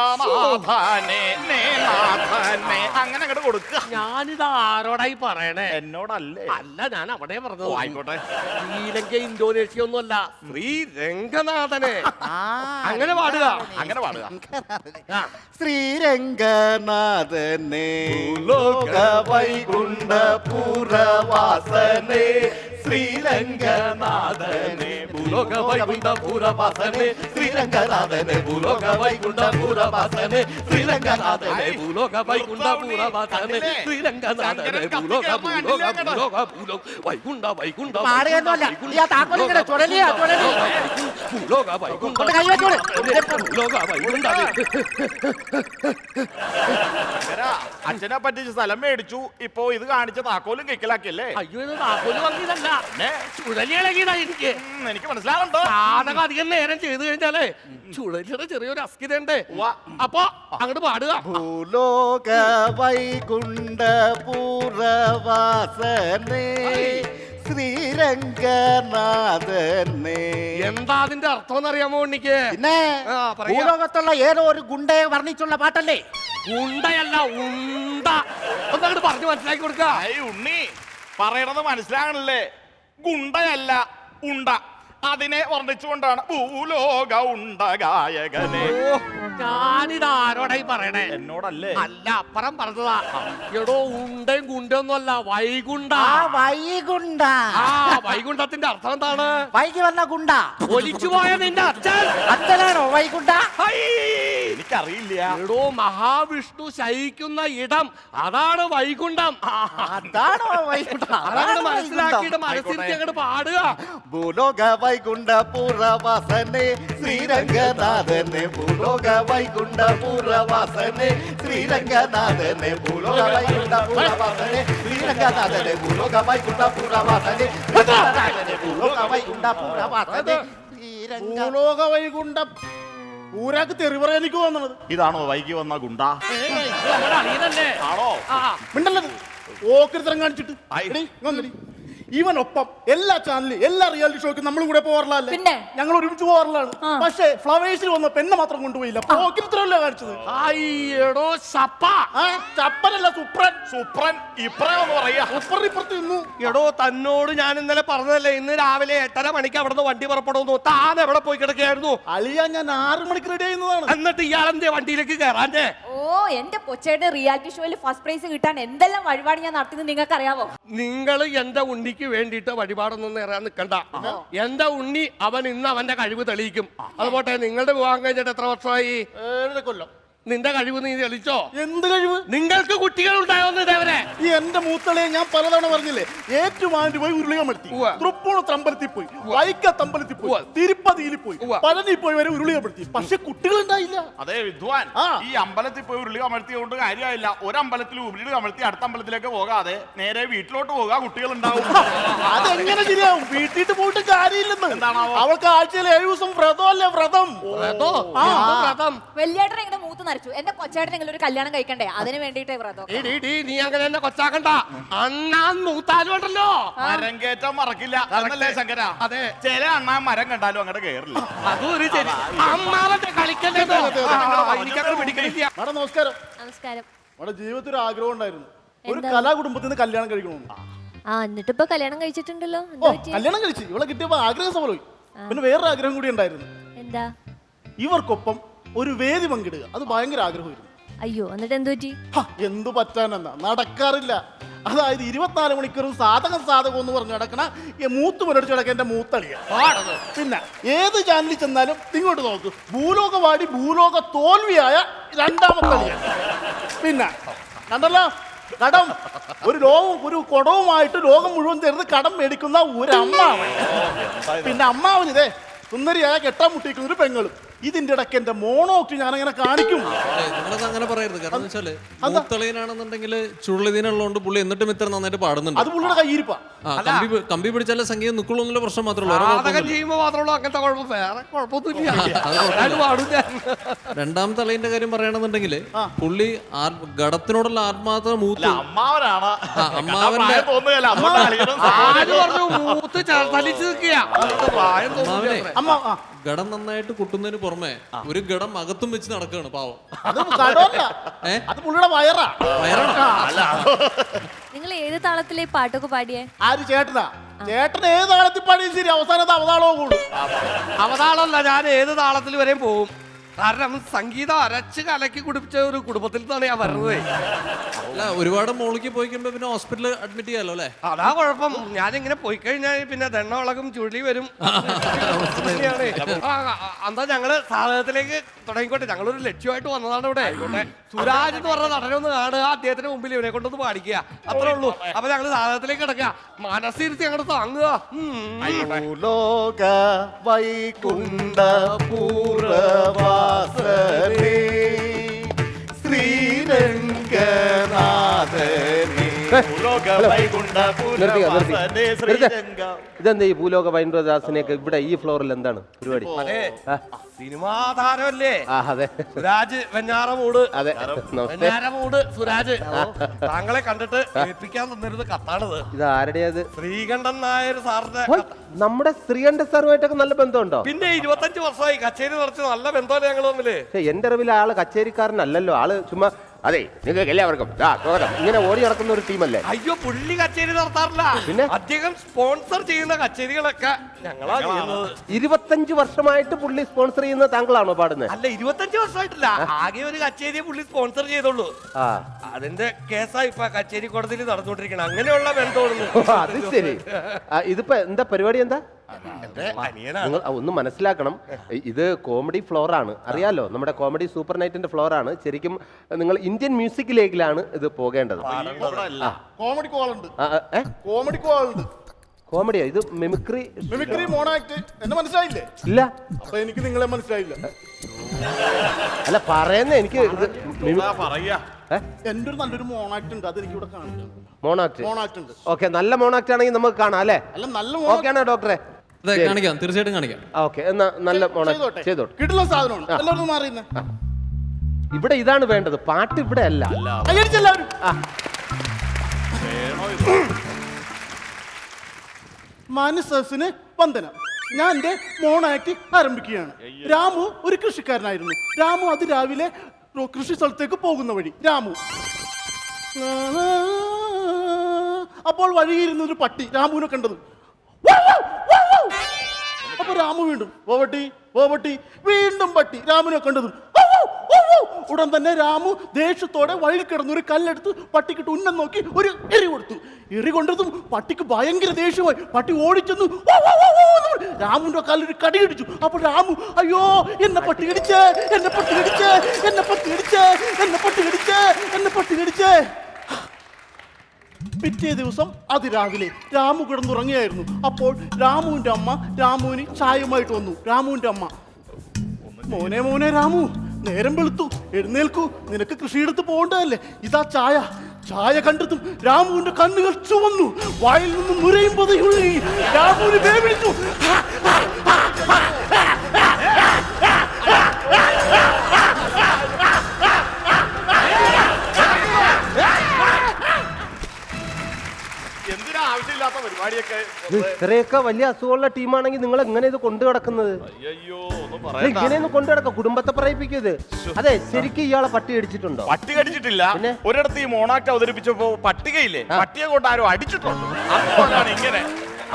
അങ്ങനെ അങ്ങോട്ട് കൊടുക്കുക. ഞാനിത് ആരോടായി പറയണേ? എന്നോടല്ലേ? അല്ല, ഞാൻ അവിടെ പറഞ്ഞത്. ആയിക്കോട്ടെ. ശ്രീലങ്ക ഇന്തോനേഷ്യ ഒന്നും അല്ല, ശ്രീരംഗനാഥനെ. അങ്ങനെ പാടുക. ശ്രീരംഗനാഥനെ. ഭൂലോക വൈകുണ്ഠ പൂരവാസനേ. ശ്രീരംഗനാഥനെ. ഭൂലോക വൈകുണ്ഠ പൂരവാസനേ. ശ്രീരംഗനാഥനെ. ഭൂലോക വൈകുണ്ഠ പൂരവാസനേ. ശ്രീരംഗനാഥനെ. ഭൂലോക വൈകുണ്ഠ പൂരവാസനേ. ശ്രീരംഗനാഥനെ. ഭൂലോക വൈകുണ്ഠ പാടുകയൊന്നുമല്ല. ഈ ആ താക്കോലിങ്ങനെ ചുഴലിയാ. ഭൂലോക വൈകുണ്ഠ അച്ഛനെ പറ്റിച്ച് സ്ഥലം മേടിച്ചു. ഇപ്പൊ ഇത് കാണിച്ച താക്കോലും കൈക്കലാക്കിയല്ലേ? അയ്യോ, ഇത് താക്കോല് വാങ്ങിയതല്ല, ചുഴലിളകിയതാ. എനിക്ക് മനസ്സിലാവുന്നുണ്ടോ? സാധകം അധികം നേരം ചെയ്തു കഴിഞ്ഞാലേ ചുഴലിയുടെ ചെറിയൊരു അസ്കിതയുണ്ട്. അപ്പൊ അങ്ങോട്ട് പാടുക. ഭൂലോക വൈകുണ്ഠ പൂരവാസനേ. ശ്രീരംഗനാഥനെ. എന്താ അതിന്റെ അർത്ഥം എന്നറിയാമോ ഉണ്ണിക്ക്? പിന്നെ ഭൂലോകത്തുള്ള ഏതോ ഒരു ഗുണ്ടയെ വർണ്ണിച്ചുള്ള പാട്ടല്ലേ? ഗുണ്ടയല്ല, ഉണ്ട. ഒന്നങ്ങോട്ട് പറഞ്ഞു മനസ്സിലാക്കി കൊടുക്ക. ഉണ്ണി പറയണത് മനസ്സിലാകണല്ലേ? ഗുണ്ടയല്ല, ഉണ്ട. അതിനെ വർണ്ണിച്ചുകൊണ്ടാണ് ഭൂലോക ഉണ്ട ഗായകനെ. ഞാനിത് ആരോടായി പറയണേ? എന്നോടല്ലേ? അല്ല, അപ്പുറം പറഞ്ഞതാ. എടോ, ഉണ്ടയും ഗുണ്ടയൊന്നും അല്ല, വൈകുണ്ഠ. വൈകുണ്ഠ. വൈകുണ്ഠത്തിന്റെ അർത്ഥം എന്താണ്? വൈകി വന്ന ഗുണ്ട. ഒലിച്ചുപോയ നിന്റെ അച്ഛനാണോ വൈകുണ്ഠ? എനിക്കറിയില്ല. എടോ, മഹാവിഷ്ണു ശയിക്കുന്ന ഇടം, അതാണ് വൈകുണ്ഠം. അതാണോ വൈകുണ്ഠ? അതാണ് മനസ്സിലാക്കിയിട്ട് മനസ്സിലേക്ക് അങ്ങോട്ട് പാടുക. ഭൂലോക വൈകുണ്ഠ പൂരവാസനേ. ശ്രീരംഗനാഥനെ. ഭൂലോക വൈകുണ്ഠ പൂരവാസനേ. ശ്രീരംഗനാഥനെ ഭൂലോക വൈകുണ്ഠ പുരവാസനെ ശ്രീരംഗനാഥനെ ഭൂലോക വൈകുണ്ഠ പുരവാസനെ ശ്രീരംഗനാഥനെ ഭൂലോക വൈകുണ്ഠ പുരവാസനെ ശ്രീരംഗ ഭൂലോക വൈകുണ്ഠ ഊരാക്ക് തെറി പറയാൻ എനിക്ക് തോന്നുന്നത്. ഇതാണോ വൈകി വന്ന ഗുണ്ട? ആണോ? മിണ്ടല്ലത് ഓക്കരുത്തരം കാണിച്ചിട്ട് ഇവനൊപ്പം എല്ലാ ചാനലിലും എല്ലാ റിയാലിറ്റി ഷോയ്ക്കും നമ്മളും കൂടെ പോകാറില്ലല്ലേ? പിന്നെ? ഞങ്ങൾ ഒരുമിച്ച് പോകാറില്ലാണ്. പക്ഷേ ഫ്ലവേഴ്സിൽ വന്ന പെണ്ണെ മാത്രം കൊണ്ടുപോയില്ല. ഓക്കരുത്തരല്ലേ കാണിച്ചത്? അയ്യടോ സപ്പ ചപ്പനല്ല സുപ്രൻ. സുപ്രൻ ഇപ്പറയെന്ന് പറയാ. സുപ്രൻ ഇപ്പുറത്ത് നിന്നു. എടോ തന്നോട് ഞാൻ ഇന്നലെ പറഞ്ഞതല്ലേ ഇന്ന് രാവിലെ 8:30 മണിക്ക് അവിടുന്ന് വണ്ടി പുറപ്പെടുന്നു. താൻ എവിടെ പോയി കിടക്കുകയായിരുന്നു? അളിയാ ഞാൻ 6 മണിക്ക് റെഡി ചെയ്യുന്നതാണ്. എന്നിട്ട് ഇയാളെന്തേ വണ്ടിയിലേക്ക് കയറാഞ്ഞേ? ഓ എന്റെ കൊച്ചയുടെ റിയാലിറ്റി ഷോയിൽ ഫസ്റ്റ് പ്രൈസ് കിട്ടാൻ എന്തെല്ലാം വഴിപാട് ഞാൻ നടത്തുന്നത് നിങ്ങൾക്ക് അറിയാവോ? നിങ്ങൾ എന്റെ ഉണ്ണിക്ക് വേണ്ടിയിട്ട് വഴിപാടൊന്നും നേരാൻ നിൽക്കണ്ട. എന്റെ ഉണ്ണി അവൻ ഇന്ന് അവന്റെ കഴിവ് തെളിയിക്കും. അതുപോട്ടെ, നിങ്ങളുടെ വിവാഹം കഴിഞ്ഞിട്ട് എത്ര വർഷമായി? 7 കൊല്ലം. നിന്റെ കഴിവ് നീ തെളിച്ചോ? എന്ത് കഴിവ്? നിങ്ങൾക്ക് കുട്ടികൾ ഉണ്ടായോന്ന് ഇതേവരെ? ഈ എന്റെ മൂത്തളയെ ഞാൻ പലതവണ പറഞ്ഞില്ലേ, ഏറ്റുമാണ്ടി പോയി ഉരുളികമർത്തി, തൃപ്പൂണിത്ത് അമ്പലത്തിൽ പോയി, വൈക്കത്ത് അമ്പലത്തിൽ പോയി, തിരുപ്പതിയിൽ പോയി, പഴനി പോയി വരെ ഉരുളികമർത്തി. പക്ഷെ കുട്ടികൾ ഉണ്ടായില്ല. അതെ വിദ്വാൻ, ഈ അമ്പലത്തിൽ പോയി ഉരുളി കമഴ്ത്തിയോണ്ട് കാര്യമായില്ല. ഒരമ്പലത്തിൽ ഉരുളി കമഴ്ത്തി അടുത്ത അമ്പലത്തിലേക്ക് പോകാതെ നേരെ വീട്ടിലോട്ട് പോകാം, കുട്ടികൾ ഉണ്ടാവും. അതെങ്ങനെ ശരിയാവും? വീട്ടിട്ട് പോയിട്ട് കാര്യമില്ലെന്ന്. എന്താണാവോ? അവൾക്ക് ആഴ്ചയിൽ 7 ദിവസം വ്രതമല്ലേ? വ്രതം. വെള്ളിയാട്ടൻ എങ്ങനെ മൂത്ത് നരച്ചു. എന്റെ കൊച്ചേട്ടനെങ്കിലും ഒരു കല്യാണം കഴിക്കണ്ടേ? അതിന് വേണ്ടിട്ടേ വ്രതം. നീ അങ്ങനെ എന്നെ കൊച്ചാക്കണ്ട. അണ്ണാൻ മൂത്താലുണ്ടല്ലോ മരം കയറ്റാൻ മറക്കില്ല എന്നല്ലേ ശങ്കര? അതെ. ചില അണ്ണാൻ മരം കണ്ടാലും അങ്ങോട്ട് കയറില്ല. അതൊരു ശരി. അമ്മാവന്റെ കളിക്കല്ലേ. മാഡം നമസ്കാരം. നമസ്കാരം. നമ്മുടെ ജീവിതത്തിൽ ഒരു ആഗ്രഹം ഉണ്ടായിരുന്നു, ഒരു കലാകുടുംബത്തിൽ നിന്ന് കല്യാണം കഴിക്കണമെന്ന്. എന്നിട്ട് ഇപ്പൊ കല്യാണം കഴിച്ചിട്ടുണ്ടല്ലോ. കല്യാണം കഴിച്ചു, ഇവിടെ കിട്ടിയപ്പോ ആഗ്രഹം സഫലമായി. പിന്നെ വേറൊരു ആഗ്രഹം കൂടി ഉണ്ടായിരുന്നു. എന്താ? ഇവർക്കൊപ്പം ഒരു വേദി പങ്കിടുക. അത് ഭയങ്കര ആഗ്രഹമായിരുന്നു. അയ്യോ, എന്നിട്ട് എന്തു പറ്റി? എന്തു പറ്റാനെന്നാ, നടക്കാറില്ല. അതായത് 24 മണിക്കൂറും സാധകം എന്ന് പറഞ്ഞു നടക്കണ മൂത്ത് മുരടിച്ച് കിടക്കുക എന്റെ മൂത്തളിയ. പിന്നെ ഏത് ചാനലിൽ ചെന്നാലും ഇങ്ങോട്ട് നോക്ക്, ഭൂലോകവാടി ഭൂലോക തോൽവിയായ 2ാമത്തെ കളിയാണ്. പിന്നെ കണ്ടല്ലോ, കടം ഒരു കുടവുമായിട്ട് ലോകം മുഴുവൻ ചേർന്ന് കടം മേടിക്കുന്ന ഒരു അമ്മാവൻ. പിന്നെ അമ്മാവനിതേ സുന്ദരിയായ കെട്ടാൻ മുട്ടിക്കുന്ന ഒരു പെങ്ങളും. ഇതിന്റെ ഇടയ്ക്ക് എന്റെ മോണോക്ക് ഞാൻ അങ്ങനെ കാണിക്കും. അങ്ങനെ പറയരുത്. കാരണം വെച്ചാല് മൂത്തളയനാണെന്നുണ്ടെങ്കിൽ ചുള്ളിതിനുള്ളതുകൊണ്ട് പുള്ളി എന്നിട്ടും ഇത്ര നന്നായിട്ട് പാടുന്നുണ്ട്. അത് പുള്ളിയുടെ കയ്യിരിപ്പാ. കമ്പി പിടിച്ചാലേ സംഗീതം നിൽക്കുള്ളൂ എന്നുള്ള പ്രശ്നം മാത്രമേ ചെയ്യുമ്പോ മാത്രമേ അങ്ങനത്തെ കുഴപ്പം. വേറെ കുഴപ്പമൊന്നുമില്ല. 2ാമത്തെ അളയിന്റെ കാര്യം പറയണമെന്നുണ്ടെങ്കിൽ പുള്ളി ഘടത്തിനോടുള്ള ആത്മാർത്ഥത മൂത്ത് അമ്മാവനാണ്. അമ്മാവന്റെ ഘടം നന്നായിട്ട് കുട്ടുന്നതിന് പുറമെ ഒരു ഘടം അകത്തും വെച്ച് നടക്കുകയാണ് പാവം. നിങ്ങൾ ഏത് താളത്തിലെ പാട്ടൊക്കെ പാടിയേ? ആര്? ചേട്ടനാ. ചേട്ടൻ ഏത് താളത്തിൽ പാടിയും ശരി, അവസാനത്തെ അവതാളവും കൂടും. അവതാളല്ല, ഞാൻ ഏത് താളത്തിൽ വരെയും പോകും. കാരണം സംഗീതം അരച്ച് കലക്കി കുടിപ്പിച്ച ഒരു കുടുംബത്തിൽ നിന്നാണ് ഞാൻ വരുന്നത്. അല്ല, ഒരുപാട് മോളിക്ക് പോയി കഴിയുമ്പോ പിന്നെ ഹോസ്പിറ്റലിൽ അഡ്മിറ്റ് ചെയ്യാലോ അല്ലേ? അതാ കുഴപ്പം. ഞാനിങ്ങനെ പോയി കഴിഞ്ഞാൽ പിന്നെ ദണ്ണവളകും ചുഴലി വരും. എന്താ ഞങ്ങള് സാധനത്തിലേക്ക് തുടങ്ങിക്കോട്ടെ. ഞങ്ങളൊരു ലക്ഷ്യമായിട്ട് വന്നതാണ് ഇവിടെ. സുരാജ് എന്ന് പറഞ്ഞ നടനൊന്ന് കാണുക, അദ്ദേഹത്തിന് മുമ്പിൽ ഇവനെ കൊണ്ടൊന്ന് പാടിക്കുക, അത്രേ ഉള്ളൂ. അപ്പൊ ഞങ്ങള് സാധനത്തിലേക്ക് കിടക്കുക, മനസ്സിരുത്തി അങ്ങോട്ട് താങ്ങുക. ഭൂലോക വൈകുണ്ഠ പൂർവവാസനേ ശ്രീരംഗനാഥനേ ഭൂലോക വൈകുണ്ഠ പൂർവവാസനേ ശ്രീരംഗ. ഇതെന്താ ഈ ഭൂലോക വൈകുണ്ഠദാസിനെയൊക്കെ ഇവിടെ ഈ ഫ്ലോറിൽ എന്താണ് പരിപാടി? സിനിമാ താരമല്ലേ? അതെ. സുരാജ് വെഞ്ഞാറമൂട്. അതെ, വെഞ്ഞാറമൂട് സുരാജ്. താങ്കളെ കണ്ടിട്ട് കേൾപ്പിക്കാൻ തന്നിരുന്ന കത്താണിത്. ഇത് ആരുടേത്? ശ്രീകണ്ഠൻ നായർ സാറിന്റെ. നമ്മുടെ ശ്രീകണ്ഠ സാറുമായിട്ടൊക്കെ നല്ല ബന്ധമുണ്ടോ? പിന്നെ 25 വർഷമായി കച്ചേരി നിറച്ച് നല്ല ബന്ധമല്ലേ ഞങ്ങൾ തമ്മില്. എന്റെ അറിവിൽ ആള് കച്ചേരിക്കാരനല്ലല്ലോ. ആള് ചുമ്മാ അതെ നിങ്ങൾക്ക് എല്ലാവർക്കും ഇങ്ങനെ ഓടി നടക്കുന്ന ഒരു ടീമല്ലേ? അയ്യോ, പുള്ളി കച്ചേരി നടത്താറില്ല. പിന്നെ അദ്ദേഹം സ്പോൺസർ ചെയ്യുന്ന കച്ചേരികളൊക്കെ ഞങ്ങളാ ചെയ്യുന്നത്. 25 വർഷമായിട്ട് പുള്ളി സ്പോൺസർ ചെയ്യുന്ന താങ്കളാണോ പാടുന്നത്? അല്ല, 25 വർഷമായിട്ടില്ല. ആകെ ഒരു കച്ചേരിയെ പുള്ളി സ്പോൺസർ ചെയ്തോളൂ. അതിന്റെ കേസാ ഇപ്പൊ കച്ചേരി കോടതിയിൽ നടന്നുകൊണ്ടിരിക്കണം. അങ്ങനെയുള്ള ബന്ധമാണ്. അത് ശരി. ഇതിപ്പോ എന്താ പരിപാടി? എന്താ നിങ്ങൾ ഒന്ന് മനസ്സിലാക്കണം, ഇത് കോമഡി ഫ്ലോർ ആണ്, അറിയാലോ. നമ്മുടെ കോമഡി സൂപ്പർ നൈറ്റിന്റെ ഫ്ലോർ ആണ്. ശരിക്കും നിങ്ങൾ ഇന്ത്യൻ മ്യൂസിക്കിലേക്കിലാണ് ഇത് പോകേണ്ടത്. കോമഡി കോളുണ്ട്. കോമഡി കോളുണ്ട്. കോമഡിയാ ഇത്? Mimicry mono act. എന്നെ മനസ്സിലായില്ലേ? ഇല്ല. അപ്പൊ എനിക്ക് നിങ്ങളെ മനസ്സിലായില്ല. അല്ല പറയുന്ന എനിക്ക് ഇത് പറയാ എന്റെ ഒരു നല്ലൊരു മോണാക്ട് ഉണ്ട്, അത് എനിക്ക് ഇവിടെ കാണിക്കാം. മോണാക്ട് മോണാക്ട് ഉണ്ട്. ഓക്കെ, നല്ല മോണാക്ട് ആണെങ്കിൽ നമുക്ക് കാണാം അല്ലേ? അല്ല നല്ല ഓക്കെ ആണോ ഡോക്ടറെ? കാണിക്കാം, തീർച്ചയായിട്ടും കാണിക്കാം. ഓക്കെ, എന്നാ നല്ല മോണാക്ട് ചെയ്തോട്ടെ. കിട്ടുന്ന സാധനമാണ്. എല്ലാവരും മാറിയുന്നേ. ഇവിടെ ഇതാണ് വേണ്ടത്, പാട്ട് ഇവിടെ അല്ല. എല്ലാവരും മാനസസിന് വന്ദനം. ഞാൻ എൻ്റെ മോണാക്ട് ആരംഭിക്കുകയാണ്. രാമു ഒരു കൃഷിക്കാരനായിരുന്നു. രാമു അതിരാവിലെ കൃഷി സ്ഥലത്തേക്ക് പോകുന്ന വഴി രാമു അപ്പോൾ വഴിയിരുന്ന ഒരു പട്ടി രാമുവിനെ കണ്ടത്. അപ്പൊ രാമു വീണ്ടും ഓവട്ടി വീണ്ടും പട്ടി രാമുവിനെ കണ്ടതും ഉടൻ തന്നെ രാമു ദേഷ്യത്തോടെ വഴിയിൽ കിടന്ന് ഒരു കല്ലെടുത്ത് പട്ടിക്കിട്ട് ഉന്നം നോക്കി ഒരു എറി കൊടുത്തു. എറി കൊണ്ടതും പട്ടിക്ക് ഭയങ്കര ദേഷ്യമായി. പട്ടി ഓടിച്ചെന്നു രാമുവിന്റെ കാലിൽ കടി ഇടിച്ചു. അപ്പോൾ രാമു അയ്യോ എന്നെ പട്ടി കടിച്ചേ, എന്നെ പട്ടി കടിച്ചേ, എന്നെ പട്ടി കടിച്ചേ, എന്നെ പട്ടി കടിച്ചേ, എന്നെ പട്ടി കടിച്ചേ. പിറ്റേ ദിവസം അതിരാവിലെ രാമു കിടന്നുറങ്ങിയായിരുന്നു. അപ്പോൾ രാമുവിന്റെ അമ്മ രാമുവിന് ചായയുമായിട്ട് വന്നു. രാമുവിന്റെ അമ്മ, മോനെ മോനെ രാമു, നേരം വെളുത്തു, എഴുന്നേൽക്കൂ, നിനക്ക് കൃഷിയിടത്ത് പോകണ്ടതല്ലേ, ഇതാ ചായ. ചായ കണ്ടതും രാമുവിന്റെ കണ്ണുകൾ ചുവന്നു, വായിൽ നിന്ന് നുരയും പതയൊഴുകി. രാമുവിന് വേവിച്ചു. എന്തിനാ ആവശ്യമില്ലാത്ത പരിപാടിയൊക്കെ? ഇത്രയൊക്കെ വലിയ അസുഖമുള്ള ടീമാണെങ്കിൽ നിങ്ങൾ എങ്ങനെ ഇത് കൊണ്ടു കിടക്കുന്നത്? അയ്യോ ഇങ്ങനെയൊന്നും കൊണ്ടു കിടക്കാം, കുടുംബത്തെ പറയിപ്പിക്കരുത്. അതെ, ശരിക്കും ഇയാളെ പട്ടി അടിച്ചിട്ടുണ്ടോ? പട്ടി കടിച്ചിട്ടില്ല. ഒരിടത്ത് ഈ മോണാക്ട് അവതരിപ്പിച്ചപ്പോ പട്ടികയില്ലേ, പട്ടിയെ കൊണ്ട് ആരും അടിച്ചിട്ടുണ്ട്. അതുകൊണ്ടാണ് ഇങ്ങനെ.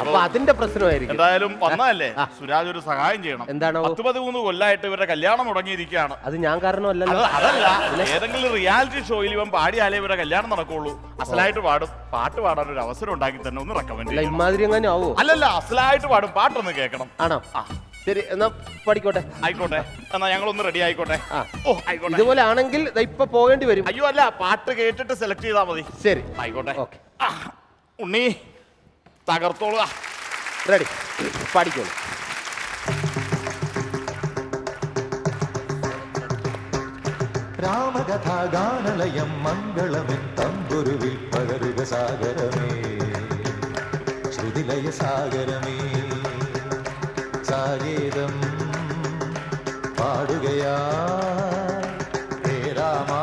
അപ്പൊ അതിന്റെ പ്രശ്നമായിരിക്കും. എന്തായാലും വന്നതല്ലേ, സുരാജ് ഒരു സഹായം ചെയ്യണം. എന്താണോ? 13 കൊല്ലായിട്ട് ഇവരുടെ കല്യാണം മുടങ്ങിയിരിക്കുകയാണ്. അത് ഞാൻ കാരണമല്ലല്ലോ. അതല്ല, ഏതെങ്കിലും റിയാലിറ്റി ഷോയിൽ ഇവൻ പാടിയാലേ ഇവരുടെ കല്യാണം നടക്കുള്ളൂ. അസലായിട്ട് പാടും. പാട്ട് പാടാൻ ഒരു അവസരം ഉണ്ടാക്കി തന്നെ ഒന്ന് റെക്കമെൻഡ് ചെയ്യും. ഇമാതിരി എങ്ങനെ ആവോ? അല്ലല്ല, അസലായിട്ട് പാടും. പാട്ടൊന്ന് കേൾക്കണം. ആണോ? ശരി, എന്നാ പഠിക്കോട്ടെ. ആയിക്കോട്ടെ, എന്നാ ഞങ്ങളൊന്ന് റെഡി ആയിക്കോട്ടെ. ആയിക്കോട്ടെ. ഇതുപോലെ ആണെങ്കിൽ ഇപ്പൊ പോകേണ്ടി വരും. അയ്യോ അല്ല, പാട്ട് കേട്ടിട്ട് സെലക്ട് ചെയ്താൽ മതി. ശരി, ആയിക്കോട്ടെ. ഉണ്ണി തകർത്തോളുക. റെഡി, പഠിക്കോളൂ. രാമകഥാഗാനലയം മംഗളമെൻ തമ്പുരുവിൽ പകരുക സാഗരമേ, ശ്രുതിലയ സാഗരമേ, സാഗേതം പാടുകയാ ഹേ രാമാ.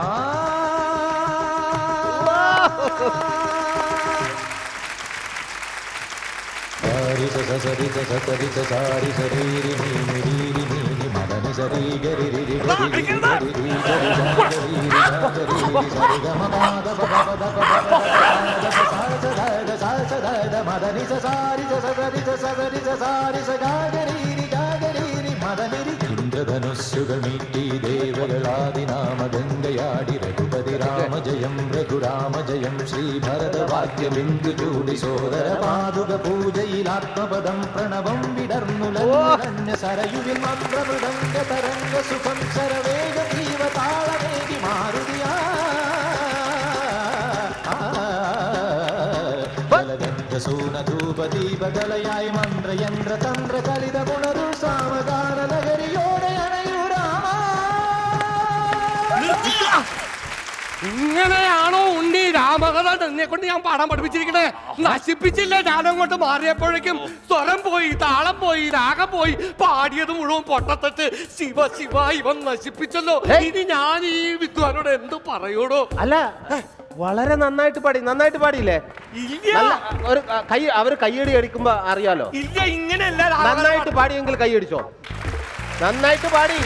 ഇന്ദ്രധനുസ്സുകൾ മീട്ടി ദേവകളാദിനാമഗംഗയാടി രഘുപതി രാമജയം രഘുരാമജയം ശ്രീഭരതവാക്യബിന്ദു ചൂടി സോദര പാതുക പൂജയിലാത്മപദം പ്രണവം വിടർന്നുലഞ്ഞ സരയുവിൽ മന്ത്രമൃദംഗ തരംഗ സുഖം ശരവേഗ തീവ താളവേഗി മാരുതിയാ സൂനധൂപദീപകലയായി മന്ത്രയന്ത്ര തന്ത്ര കലിത പുണരു സാമഗാന നഗരിയോടെ അണയൂരാമാ. ഇങ്ങനെയാണോ ഉണ്ണി രാമകഥ എന്നെ കൊണ്ട് ഞാൻ പാടാൻ പഠിപ്പിച്ചിരിക്കണേ? നശിപ്പിച്ചില്ല. ഞാനങ്ങോട്ട് മാറിയപ്പോഴേക്കും സ്വരം പോയി, താളം പോയി, രാഗം പോയി, പാടിയത് മുഴുവൻ പൊട്ടത്തിട്ട് ശിവ ശിവ ഇവൻ നശിപ്പിച്ചല്ലോ. ഇനി ഞാൻ ഈ വിദ്വാനോട് എന്ത് പറയൂടോ? അല്ല, വളരെ നന്നായിട്ട് പാടി. നന്നായിട്ട് പാടിയില്ലേ? ഒരു കൈ, അവര് കൈയടി അടിക്കുമ്പോ അറിയാലോ. ഇല്ല, ഇങ്ങനെയല്ല. നന്നായിട്ട് പാടിയെങ്കിൽ കൈയടിച്ചോ. നന്നായിട്ട് പാടി.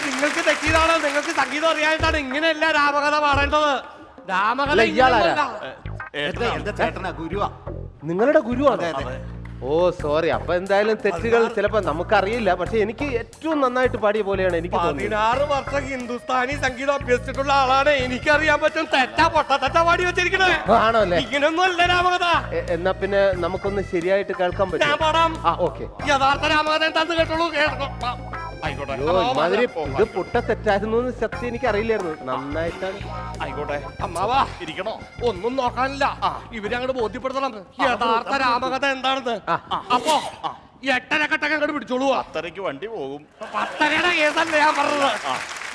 നിങ്ങൾക്ക് തെറ്റിയതാണോ? നിങ്ങൾക്ക് സംഗീതം അറിയാനായിട്ടാണ് ഇങ്ങനെയല്ല രാമകഥ പാടേണ്ടത്. രാമകഥ ചേട്ടനാ ഗുരുവാ. നിങ്ങളുടെ ഗുരുവാണ്? ഓ സോറി. അപ്പൊ എന്തായാലും തെറ്റുകൾ ചിലപ്പോ നമുക്കറിയില്ല. പക്ഷെ എനിക്ക് ഏറ്റവും നന്നായിട്ട് പാടിയ പോലെയാണ് എനിക്ക് തോന്നുന്നത്. 16 വർഷം ഹിന്ദുസ്ഥാനി സംഗീതം അഭ്യസിച്ചിട്ടുള്ള ആളാണ്. എനിക്കറിയാൻ പറ്റും തെറ്റാ പൊട്ട തെറ്റാ പാടി വെച്ചിരിക്കണേ. ആണോ അല്ലേ? ഇങ്ങനൊന്നും അല്ല രാമകഥ. എന്നാ പിന്നെ നമുക്കൊന്ന് ശരിയായിട്ട് കേൾക്കാൻ പറ്റും. ഞാൻ പാടാം. ഓക്കെ. യഥാർത്ഥ രാമകഥ എന്താന്ന് കേട്ടോളൂ. ഇത് പൊട്ട തെറ്റായിരുന്നു എന്ന് സത്യം എനിക്ക് അറിയില്ലായിരുന്നു. നന്നായിട്ടാണ്. ആയിക്കോട്ടെ. അമ്മാവാ ഇരിക്കണോ? ഒന്നും നോക്കാനില്ല. ഇവരങ്ങോട്ട് ബോധ്യപ്പെടുത്തണം യഥാർത്ഥ രാമകഥ എന്താണെന്ന്. അപ്പോ 8:30 അങ്ങോട്ട് പിടിച്ചോളൂ. 10:30 വണ്ടി പോകും. 10:30 കേസല്ലേ ഞാൻ പറഞ്ഞത്.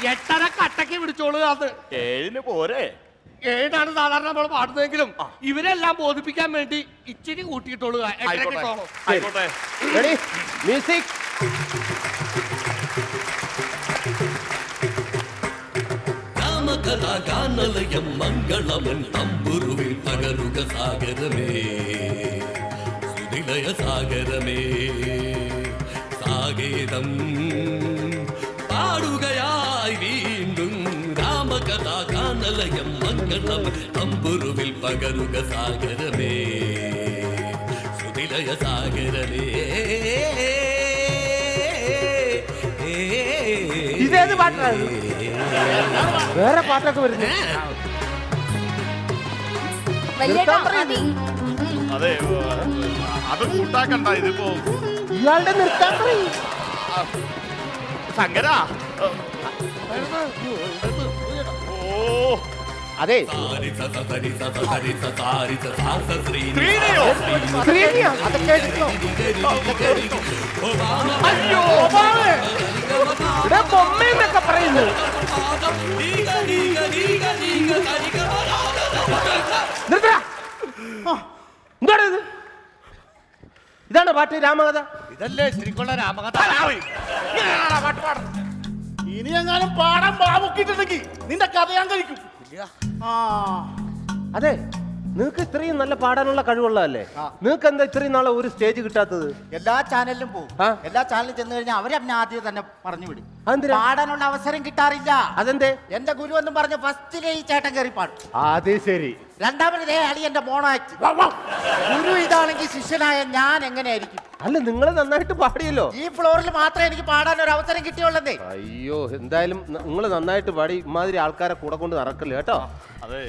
8:30 കട്ടക്ക് പിടിച്ചോളൂ. അത് 7 പോരെ? 7 സാധാരണ നമ്മൾ പാടുന്നതെങ്കിലും ഇവരെല്ലാം ബോധിപ്പിക്കാൻ വേണ്ടി ഇച്ചിരി കൂട്ടിയിട്ടോളൂ. ആയിക്കോട്ടെ. Ready music. രാമകഥാഗാനലയം മംഗളമൻ തമ്പുരുവിൽ പകരുക സാഗരമേ, സുനിലയ സാഗരമേ, സാഗേതം പാടുകയായി വീണ്ടും. രാമകഥാഗാനലയം മംഗളമൻ തമ്പുരുവിൽ പകരുക സാഗരമേ, സുനിലയ സാഗരമേ. ഇതേത് പാട്ടാണ്? വേറെ പാട്ടൊക്കെ വരുന്നു. അതെ, അത് കൂട്ടാക്കണ്ട. ഇതിപ്പോ ഇയാളുടെ നിർത്താൻ പറയും. ശങ്കര. ഓ അതെ, ശ്രീനിയോ അതൊക്കെ എടുത്തോ. അയ്യോ ഇവിടെ ബൊമ്മയെന്നൊക്കെ പറയുന്നു. എന്താണ് ഇത്? ഇതാണ് പാട്ട് രാമകഥ? ഇതല്ലേ ശരിക്കുള്ള രാമകഥ? പാട്ട് പാടും. ഇനി എങ്ങാനും പാടാൻ ബാബുക്കിട്ടുണ്ടെങ്കിൽ നിന്റെ കഥ ഞാൻ കഴിക്കും. അതെ, നിങ്ങൾക്ക് ഇത്രയും നല്ല പാടാനുള്ള കഴിവുള്ളതല്ലേ, നിങ്ങൾക്ക് എന്താ ഇത്രയും നാളെ ഒരു സ്റ്റേജ് കിട്ടാത്തത്? എല്ലാ ചാനലിലും പോകും. എല്ലാ ചാനലിലും ചെന്ന് കഴിഞ്ഞാൽ അവരെന്നെ ആദ്യം തന്നെ പറഞ്ഞു വിടും. അതെന്തിനാ? പാടാനുള്ള അവസരം കിട്ടാറില്ല. അതെന്തേ? എന്റെ ഗുരു എന്നും പറഞ്ഞ ഫസ്റ്റിലെ ഈ ചേട്ടൻ കയറി പാടും. അത് ശരി. രണ്ടാമത് അളി എന്റെ മോണാക്ട്. ഗുരു ഇതാണെങ്കിൽ ശിഷ്യനായ ഞാൻ എങ്ങനെയായിരിക്കും? അല്ല, നിങ്ങൾ നന്നായിട്ട് പാടിയല്ലോ. ഈ ഫ്ലോറിൽ മാത്രമേ എനിക്ക് പാടാൻ ഒരു അവസരം കിട്ടിയുള്ളതേ. അയ്യോ, എന്തായാലും നിങ്ങൾ നന്നായിട്ട് പാടി. ഇമാതിരി ആൾക്കാരെ കൂടെ കൊണ്ട് നടക്കല്ലേ കേട്ടോ. അതെ,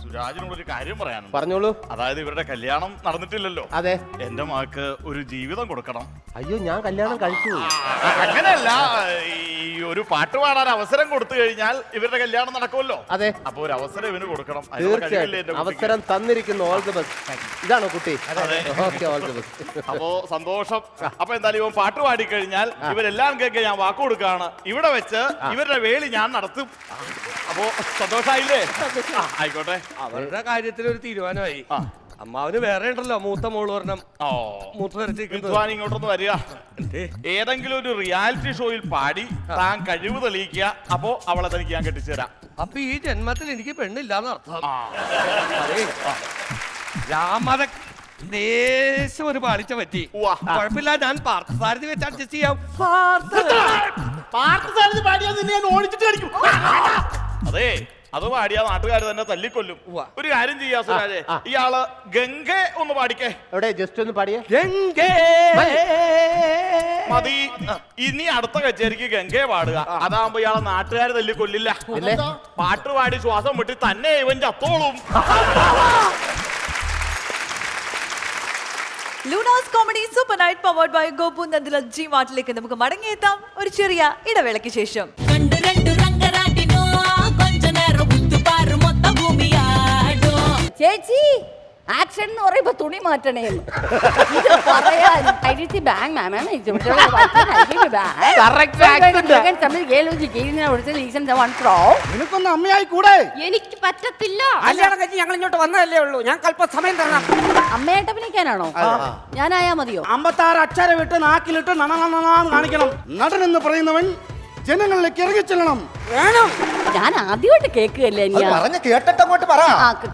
സുരാജിനോടൊരു കാര്യം പറയാനുണ്ട്. പറഞ്ഞോളൂ. അതായത് ഇവരുടെ കല്യാണം നടന്നിട്ടില്ലല്ലോ. അതെ, എന്റെ മകക്ക് ഒരു ജീവിതം കൊടുക്കണം. അയ്യോ, ഞാൻ കല്യാണം കഴിച്ചു. അങ്ങനെയല്ല, ഈ ഒരു പാട്ട് പാടാൻ അവസരം കൊടുത്തു കഴിഞ്ഞാൽ ഇവരുടെ കല്യാണം നടക്കുമല്ലോ. അതെ, അപ്പൊ ഒരു അവസരം ഇവന് കൊടുക്കണം. തീർച്ചയായിട്ടും അവസരം തന്നിരിക്കുന്നു. All the best. ഇതാണോ കുട്ടി? Okay, all the best. അപ്പോ സന്തോഷം. അപ്പൊ എന്തായാലും ഇവൻ പാട്ട് പാടിക്കഴിഞ്ഞാൽ ഇവരെല്ലാം കേൾക്കാൻ ഞാൻ വാക്ക് കൊടുക്കുകയാണ്. ഇവിടെ വെച്ച് ഇവരുടെ വേളി ഞാൻ നടത്തും. അപ്പോ സന്തോഷായില്ലേ? ആയിക്കോട്ടെ. അവരുടെ കാര്യത്തിൽ ഒരു തീരുമാനമായി. അമ്മാവന് വേറെ ഉണ്ടല്ലോ, മൂത്ത മോള് പറഞ്ഞ ഇങ്ങോട്ടൊന്ന് വരിക. ഏതെങ്കിലും ഒരു റിയാലിറ്റി ഷോയിൽ പാടി താൻ കഴിവ് തെളിയിക്കുക. അപ്പോ അവളെ തനിക്ക് ഞാൻ കെട്ടിച്ചു തരാം. അപ്പൊ ഈ ജന്മത്തിൽ എനിക്ക് പെണ്ണില്ലാന്ന് അർത്ഥം. രാമത ദേശം ഒരു പാളിച്ച പറ്റി. കുഴപ്പമില്ല, ഞാൻ പാർത്ഥസാരഥി വെച്ച് അഡ്ജസ്റ്റ് ചെയ്യാം. പാർത്ഥസാരഥി പാടിയാൽ നിന്നെ ഞാൻ ഓടിച്ചിട്ട് കളിക്കും. അതെ, അത് പാടിയാ നാട്ടുകാർ തന്നെ തല്ലിക്കൊല്ലും. ഒരു കാര്യം ചെയ്യാ സുരാജേ, ഇയാള് ഗംഗ ഒന്ന് പാടിക്കേ. എവിടെ? ജസ്റ്റ് ഒന്ന് പാടിയേ. മതി. ഇനി അടുത്ത കച്ചേരിക്ക് ഗംഗയെ പാടുക. അതാകുമ്പോ ഇയാളെ നാട്ടുകാർ തല്ലിക്കൊല്ലില്ല. പാട്ട് പാടി ശ്വാസം വിട്ടി തന്നെ ഇവൻ ചത്തോളും. Luna's comedy super night powered by Gopu Nandila G മാർട്ടിലേക്ക് നമുക്ക് മടങ്ങിയെത്താം ഒരു ചെറിയ ഇടവേളയ്ക്ക് ശേഷം. ചേച്ചി, ആക്ഷൻ എന്ന് പറയുമ്പോ തുണി മാറ്റണേ. നിനക്കൊന്ന് അമ്മയായി കൂടെ? എനിക്ക് പറ്റത്തില്ല. കല്യാണം കഴിച്ച് ഞങ്ങൾ ഇങ്ങോട്ട് വന്നതല്ലേ ഉള്ളൂ. ഞാൻ അല്പസമയം തരണം. അമ്മയായിട്ട് അഭിനയിക്കാനാണോ? ഞാനായാ മതിയോ? 56 അക്ഷരം വിട്ട് നാക്കിലിട്ട് നണനണാന്ന് കാണിക്കണം. നടൻ എന്ന് പറയുന്നവൻ ജനങ്ങളിലേക്ക് ഇറങ്ങിച്ചെല്ലണം. വേണം. ഞാൻ ആദ്യമായിട്ട് കേൾക്കുകയല്ലേ. പറഞ്ഞ് കേട്ടിട്ട് അങ്ങോട്ട് പറ.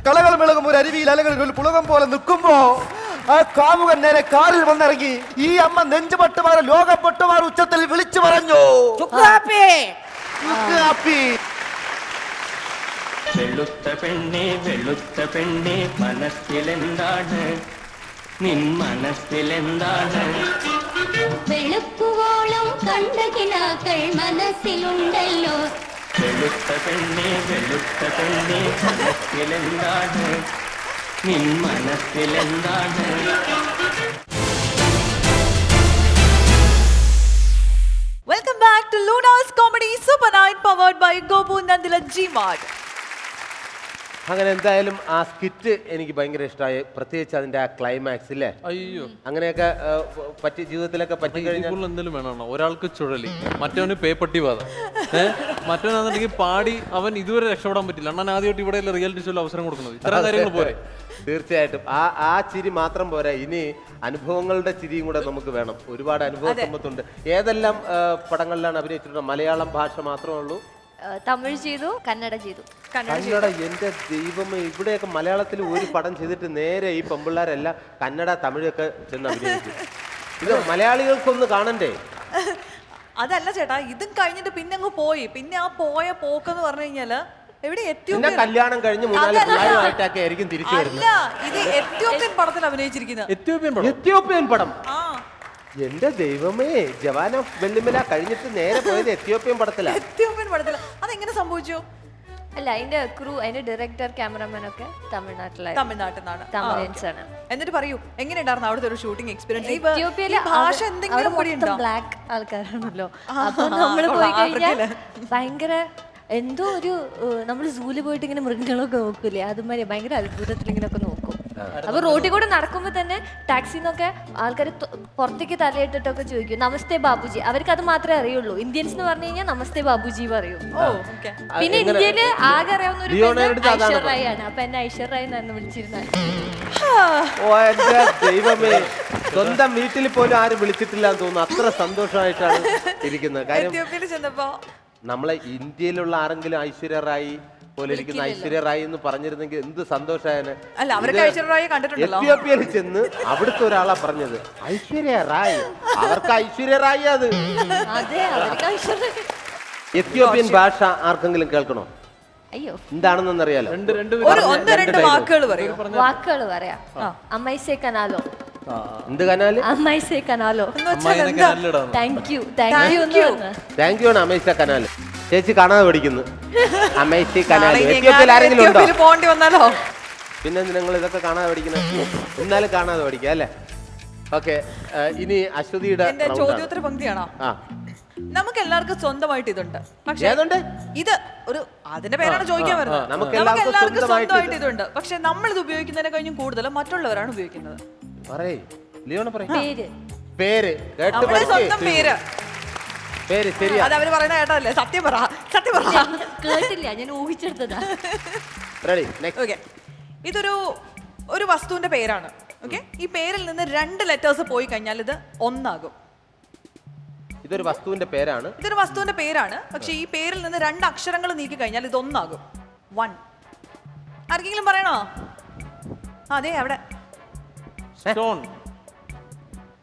കളകൾ മിളകും ഒരു അരുവിയിൽ അലകളിൽ ഒരു പുളകം പോലെ നിൽക്കുമ്പോ ആ കാമുകൻ നേരെ കാറിൽ വന്നിറങ്ങി. ഈ അമ്മ നെഞ്ചുപട്ടുമാർ ലോകപ്പെട്ടുമാർ ഉച്ചത്തിൽ വിളിച്ചു പറഞ്ഞു, വെളുത്ത പെണ്ണെ വെളുത്ത പെണ്ണെ മനസ്സിലെന്താണ്, നിൻ മനസ്സിലെന്താണ്? വെളുക്കുവോളം കണ്ട കിനാക്കൾ മനസ്സിലുണ്ടല്ലോ. വെളുത്ത പെണ്ണെ വെളുത്ത പെണ്ണെ മനസ്സിലെന്താണ്, നിൻ മനസ്സിലെന്താണ്? Welcome back to Luna's comedy super night powered by Gopu Nandila G mart. അങ്ങനെ എന്തായാലും ആ സ്കിറ്റ് എനിക്ക് ഭയങ്കര ഇഷ്ടമായി, പ്രത്യേകിച്ച് അതിന്റെ ആ ക്ലൈമാക്സ് ഇല്ലേ. അയ്യോ, അങ്ങനെയൊക്കെ പറ്റി ജീവിതത്തിലൊക്കെ പറ്റി കഴിഞ്ഞാൽ എന്തെങ്കിലും വേണോ? ഒരാൾക്ക് ചുഴലി, മറ്റവന് പേപ്പട്ടി ബാധ, മറ്റവനാണെന്നുണ്ടെങ്കിൽ പാടി അവൻ ഇതുവരെ രക്ഷപ്പെടാൻ പറ്റില്ല. അണ്ണൻ ആദ്യമായിട്ട് ഇവിടെ റിയാലിറ്റി ഷോയിൽ അവസരം കൊടുക്കുന്നത്. ഇത്ര കാര്യങ്ങൾ പോരെ? തീർച്ചയായിട്ടും ആ ചിരി മാത്രം പോരാ, ഇനി അനുഭവങ്ങളുടെ ചിരിയും കൂടെ നമുക്ക് വേണം. ഒരുപാട് അനുഭവ സമ്പത്തുണ്ട്. ഏതെല്ലാം പടങ്ങളിലാണ് അഭിനയിച്ചിട്ടുള്ളത്? മലയാളം ഭാഷ മാത്രമേ ഉള്ളൂ? തമിഴ് ചെയ്തു, കന്നഡ ചെയ്തു. കന്നഡ, എന്റെ ദൈവമേ, ഇവിടെയൊക്കെ മലയാളത്തിൽ ഒരു പടം ചെയ്തിട്ട് നേരെ ഈ പെമ്പിള്ളാരെല്ലാം കന്നഡ തമിഴൊക്കെ ചെന്ന് അഭിനയിക്കും. ഇത് മലയാളികൾക്കൊന്ന് കാണണ്ടേ? അതല്ല ചേട്ടാ, ഇതും കഴിഞ്ഞിട്ട് പിന്നെ അങ്ങ് പോയി. പിന്നെ ആ പോയ പോക്കെന്ന് പറഞ്ഞു കഴിഞ്ഞാല് എവിടെ എന്റെ കല്യാണം കഴിഞ്ഞ് 3-4 പിള്ളേരുമായിട്ടൊക്കെ ആയിരിക്കും തിരിച്ചു വരുന്നത്. ഇത് എത്യോപ്യൻ പടത്തിൽ അഭിനയിച്ചിരിക്കുന്നത്. എത്യോപ്യൻ പടം. എന്റെ ദൈവമേ, ജവാൻ ഓഫ് വെള്ളിമല കഴിഞ്ഞിട്ട് നേരെ പോയത് എത്യോപ്യൻ പടത്തിലാണ്. എത്യോപ്യൻ പടത്തിൽ അതെങ്ങനെ സംഭവിച്ചു? അല്ല, അതിന്റെ ക്രൂ, അതിന്റെ ഡയറക്ടർ, ക്യാമറമാൻ ഒക്കെ തമിഴ്നാട്ടിൽ നിന്നാണ്. തമിഴൻസ് ആണ്. എന്നിട്ട് പറയൂ, എങ്ങനെയുണ്ടായിരുന്നു അവിടുത്തെ ഒരു ഷൂട്ടിംഗ് എക്സ്പീരിയൻസ്? എത്യോപ്യയിലെ ഭാഷ എന്തെങ്കിലും ബ്ലാക്ക് ആൾക്കാരാണല്ലോ, അപ്പൊ നമ്മൾ പോയി കഴിഞ്ഞാൽ ഭയങ്കര എന്തോ ഒരു നമ്മൾ സൂല് പോയിട്ട് ഇങ്ങനെ മൃഗങ്ങളൊക്കെ നോക്കൂലേ, അതുമാതിരി ഭയങ്കര അത്ഭുതത്തിൽ ഇങ്ങനെയൊക്കെ നോക്കും. അപ്പൊ റോഡിൽ കൂടെ നടക്കുമ്പോ തന്നെ ടാക്സിന്നൊക്കെ ആൾക്കാർ പുറത്തേക്ക് തലയിട്ടിട്ടൊക്കെ ചോദിക്കും നമസ്തേ ബാബുജി. അവർക്ക് അത് മാത്രമേ അറിയുള്ളൂ. ഇന്ത്യൻസ് എന്ന് പറഞ്ഞു കഴിഞ്ഞാൽ നമസ്തേ ബാബുജി പറയും. പിന്നെ ഇന്ത്യയില് ആകെ അറിയാവുന്ന ഒരു ഐശ്വര്യ റായ് ആണ്. അപ്പൊ എന്നെ ഐശ്വര്യ റായ് എന്നാണ് വിളിച്ചിരുന്നത്. ദൈവമേ, സ്വന്തം വീട്ടിൽ പോലും ആരും വിളിച്ചിട്ടില്ല എന്ന് തോന്നുന്നു. അത്ര സന്തോഷമായിട്ടാണ് ഇരിക്കുന്നത്. കാര്യം നമ്മളെ ഇന്ത്യയിലുള്ള ആരെങ്കിലും ഐശ്വര്യ റായി പോലെ ഇരിക്കുന്ന ഐശ്വര്യ റായി എന്ന് പറഞ്ഞിരുന്നെങ്കിൽ എന്ത് സന്തോഷായാണ്. എത്യോപ്യയിൽ ചെന്ന് അവിടുത്തെ ഒരാളാ പറഞ്ഞത് ഐശ്വര്യ റായ്. അവർക്ക് ഐശ്വര്യ റായി അത്. എത്യോപ്യൻ ഭാഷ ആർക്കെങ്കിലും കേൾക്കണോ? അയ്യോ, എന്താണെന്ന് അറിയാലോ? വാക്കുകൾ പറയാം. അമ്മൈസേ കനാലോ. എന്ത് കനാല്? അമ്മൈസേ കനാലോ. താങ്ക് യു ആണ് അമൈസ കനാല്. ചേച്ചി കാണാതെ പഠിക്കുന്നു അമൈസി കനാല്. എത്യോപ്യയിൽ ആരെങ്കിലും ഉണ്ടോ? പിന്നെ നിങ്ങൾ ഇതൊക്കെ കാണാതെ പഠിക്കുന്നത്? എന്നാലും കാണാതെ പഠിക്കുക അല്ലേ? ഓക്കെ, ഇനി അശ്വതിയുടെ ചോദ്യോത്തര പങ്ക്തിയാണോ? നമുക്ക് എല്ലാവർക്കും സ്വന്തമായിട്ട് ഇതുണ്ട്. പക്ഷേ ഇത് ഒരു അതിന്റെ പേരാണ് ചോദിക്കാൻ വരുന്നത്. നമുക്ക് എല്ലാവർക്കും സ്വന്തമായിട്ട് ഇതുണ്ട്. പക്ഷെ നമ്മൾ ഇത് ഉപയോഗിക്കുന്നതിനെ കഴിഞ്ഞും കൂടുതൽ മറ്റുള്ളവരാണ് ഉപയോഗിക്കുന്നത്. പേര് ശരിയാ? അത് അവര് പറയുന്ന കേട്ടല്ലേ? സത്യം പറ, സത്യം പറ. കേട്ടില്ല, ഞാൻ ഊഹിച്ചെടുത്തതാ. ഇതൊരു വസ്തുവിന്റെ പേരാണ്. ഓക്കെ, ഈ പേരിൽ നിന്ന് 2 ലെറ്റേഴ്സ് പോയി കഴിഞ്ഞാൽ ഇത് ഒന്നാകും. ഇതൊരു വസ്തുവിന്റെ പേരാണ്. ഇതൊരു വസ്തുവിന്റെ പേരാണ്. പക്ഷെ ഈ പേരിൽ നിന്ന് 2 അക്ഷരങ്ങൾ നീക്കി കഴിഞ്ഞാൽ ഇത് ഒന്നാകും. 1. ആർക്കെങ്കിലും പറയണോ? അതെ, അവിടെ സ്റ്റോൺ.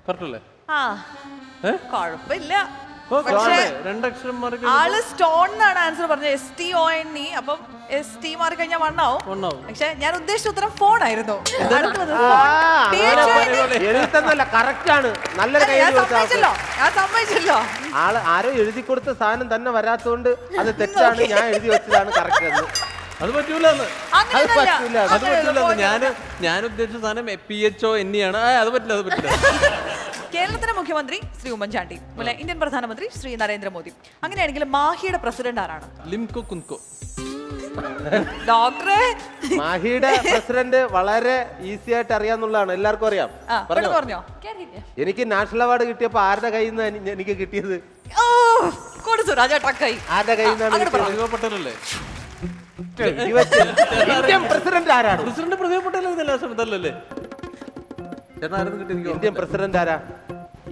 കറക്റ്റല്ലേ? കുഴപ്പമില്ല. ആള് സ്റ്റോൺ എന്നാണ് ആൻസർ പറഞ്ഞത്. STONE. അപ്പം ST മാറി കഴിഞ്ഞാൽ 1 ആവും. പക്ഷെ ഞാൻ ഉദ്ദേശിച്ച ഉത്തരം ഫോൺ ആയിരുന്നു. ആള് ആരോ എഴുതി കൊടുത്ത സാധനം തന്നെ വരാത്തോണ്ട് അത് തെറ്റാണ്, ഞാൻ എഴുതി വെച്ചതാണ് കറക്റ്റ് എന്ന്. അത് പറ്റൂല. ഞാൻ ഉദ്ദേശിച്ച സാധനം PHONE ആണ്. അത് പറ്റില്ല. കേരളത്തിന്റെ മുഖ്യമന്ത്രി ശ്രീ ഉമ്മൻചാണ്ടി, ഇന്ത്യൻ പ്രധാനമന്ത്രി ശ്രീ നരേന്ദ്രമോദി. അങ്ങനെയാണെങ്കിൽ മാഹിയുടെ പ്രസിഡന്റ് ആരാണ്? ലിംകോ കുൻകോ. ഡോക്ടറെ, മാഹിയുടെ പ്രസിഡന്റ് വളരെ ഈസി ആയിട്ട് അറിയാന്നുള്ളതാണ്, എല്ലാവർക്കും അറിയാം. പറഞ്ഞോ. എനിക്ക് നാഷണൽ അവാർഡ് കിട്ടിയപ്പോ ആരുടെ കയ്യിൽ നിന്ന് എനിക്ക് കിട്ടിയത്? ആരുടെ കയ്യിൽ നിന്നാണ്? ഇന്ത്യൻ പ്രസിഡന്റ് ആരാണ്? പ്രസിഡന്റ് പ്രതിഭ പട്ടേലല്ലേ? ഇന്ത്യൻ പ്രസിഡന്റ് ആരാ?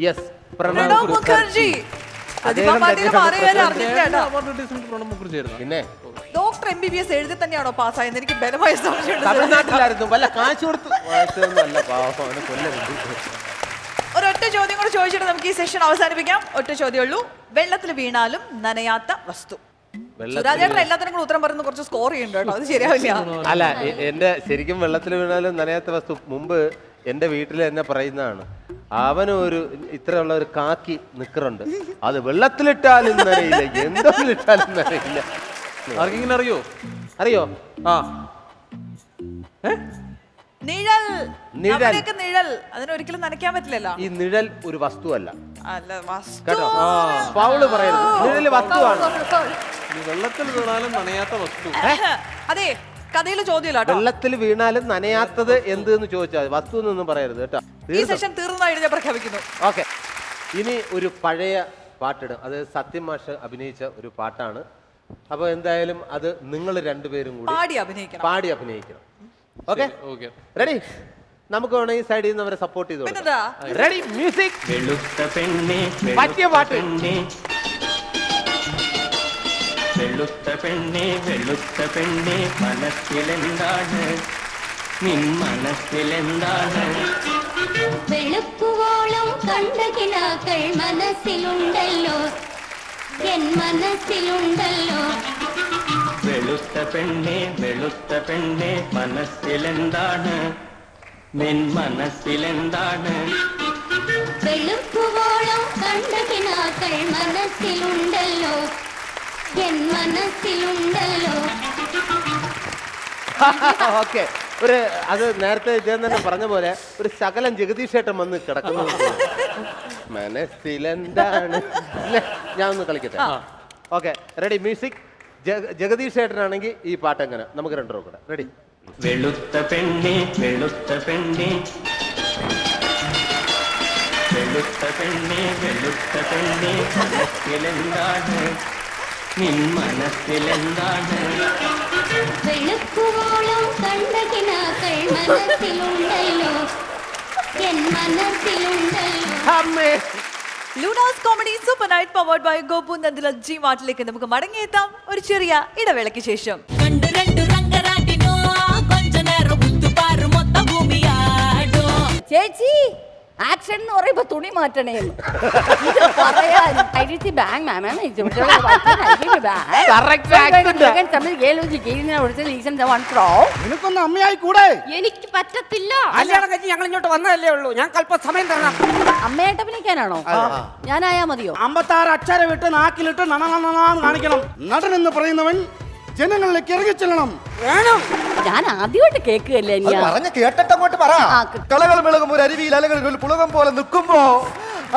യെസ്, പ്രണബ് മുഖർജി. പിന്നെ ഡോക്ടർ MBBS എഴുതി തന്നെയാണോ പാസ്സായെന്ന് എനിക്ക് ബലമായ സംശയമുണ്ട്. തമിഴ്നാട്ടിലായിരുന്നു, വല്ല കാശ് കൊടുത്ത്. ഒരൊറ്റ ചോദ്യം കൂടെ ചോദിച്ചിട്ട് നമുക്ക് ഈ സെഷൻ അവസാനിപ്പിക്കാം. ഒറ്റ ചോദ്യമുള്ളൂ. വെള്ളത്തിൽ വീണാലും നനയാത്ത വസ്തു. സുരാജേട്ടൻ എല്ലാത്തിനും കൂടെ ഉത്തരം പറയുന്നത് കുറച്ച് സ്കോർ ചെയ്യുന്നുണ്ട് കേട്ടോ, അത് ശരിയാവില്ല. അല്ല, എന്റെ ശരിക്കും വെള്ളത്തിൽ വീണാലും നനയാത്ത വസ്തു മുമ്പ് എന്റെ വീട്ടിൽ എന്നെ പറയുന്നതാണ്. അവനൊരു ഇത്രയുള്ള ഒരു കാക്കി നിക്കറുണ്ട്, അത് വെള്ളത്തിലിട്ടാലും നനയില്ല, എന്തെങ്കിലിട്ടാലും നനയില്ല. ആർക്കെങ്കിലും അറിയോ? നിഴൽ. നിഴൽ അതിനൊരിക്കലും നനയ്ക്കാൻ പറ്റില്ലല്ലോ. ഈ നിഴൽ ഒരു വസ്തുവല്ല. കേട്ടോ, പൗള് പറയരുത്. നിഴൽ വസ്തുവാണ്. വെള്ളത്തിൽ വീണാലും നനയാത്ത വസ്തു. അതെ, കഥയിലെ ചോദ്യമല്ല കേട്ടോ. വെള്ളത്തിൽ വീണാലും നനയാത്തത് എന്ത് എന്ന് ചോദിച്ചാൽ വസ്തു എന്നൊന്നും പറയരുത് കേട്ടോ. ഈ സെഷൻ തീർന്നതായിട്ട് ഞാൻ പ്രഖ്യാപിക്കുന്നു. ഓക്കെ, ഇനി ഒരു പഴയ പാട്ടിടും. അത് സത്യം മാഷ് അഭിനയിച്ച ഒരു പാട്ടാണ്. അപ്പൊ എന്തായാലും അത് നിങ്ങൾ രണ്ടുപേരും കൂടി പാടി അഭിനയിക്കണം. Okay, ready? നമുക്ക് വേണം ഈ സൈഡിൽ നിന്ന് അവരെ സപ്പോർട്ട് ചെയ്തു. Ready, music. പറ്റിയ പാട്ട്. വെളുത്ത പെണ്ണെ വെളുത്ത പെണ്ണെ മനസ്സിലെന്താണ് നിൻ മനസ്സിലെന്താണ് വെളുക്കുവോളം കണ്ട കിനാക്കൾ മനസ്സിലുണ്ടല്ലോ എൻ മനസ്സിലുണ്ടല്ലോ വെളുത്ത പെണ്ണെ മനസ്സിലെന്താണ് നിൻ മനസ്സിലെന്താണ് വെളുക്കുവോളം കണ്ട കിനാക്കൾ മനസ്സിലുണ്ടല്ലോ എൻ മനസ്സിലുണ്ടല്ലോ. ഓക്കെ, ഒരു അത് നേരത്തെ ഇദ്ദേഹം തന്നെ പറഞ്ഞ പോലെ ഒരു ശകലം ജഗദീഷേട്ടൻ വന്ന് കിടക്കുന്നു. മനസ്സിലെന്താണ് അല്ലേ? ഞാൻ ഒന്ന് കളിക്കട്ടെ. Okay, ready, music. ജഗദീഷേട്ടനാണെങ്കിൽ ഈ പാട്ട് എങ്ങനെ? നമുക്ക് രണ്ടു കൂടെ. റെഡി? വെളുത്ത പെണ്ണെ വെളുത്ത പെണ്ണെ വെളുത്ത പെണ്ണെ വെളുത്ത പെണ്ണെ മനസ്സിലെന്താണ് നിൻ മനസ്സിലെന്താണ് വെളുക്കുവോളം കണ്ട കിനാക്കൾ മനസ്സിലുണ്ടല്ലോ എൻ മനസ്സിലുണ്ടല്ലോ. Luna's comedy super night powered by Gopu Nandila G മാർട്ടിലേക്ക് നമുക്ക് മടങ്ങിയെത്താം ഒരു ചെറിയ ഇടവേളയ്ക്ക് ശേഷം. ചേച്ചി ആക്ഷൻ എന്ന് പറയുമ്പോ തുണി മാറ്റണേ നിനക്കൊന്ന് അമ്മയായി കൂടെ? എനിക്ക് പറ്റത്തില്ല. കല്യാണം കഴിഞ്ഞ് ഞങ്ങൾ ഇങ്ങോട്ട് വന്നതല്ലേ ഉള്ളൂ. ഞാൻ അല്പം സമയം തരണം. അമ്മയായിട്ട് അഭിനയിക്കാനാണോ? ഞാനായാ മതിയോ? 56 അക്ഷരം വിട്ട് നാക്കിലിട്ട് നണനണാന്ന് കാണിക്കണം. നടൻ എന്ന് പറയുന്നവൻ ജനങ്ങളിലേക്ക് ഇറങ്ങിച്ചെല്ലണം. വേണം. ഞാൻ ആദ്യമായിട്ട് കേൾക്കുകയല്ലേ. പറഞ്ഞ് കേട്ടിട്ട് അങ്ങോട്ട് പറ. കളകൾ മിളകും ഒരു അരുവിയിൽ അലകളിൽ ഒരു പുളകം പോലെ നിൽക്കുമ്പോ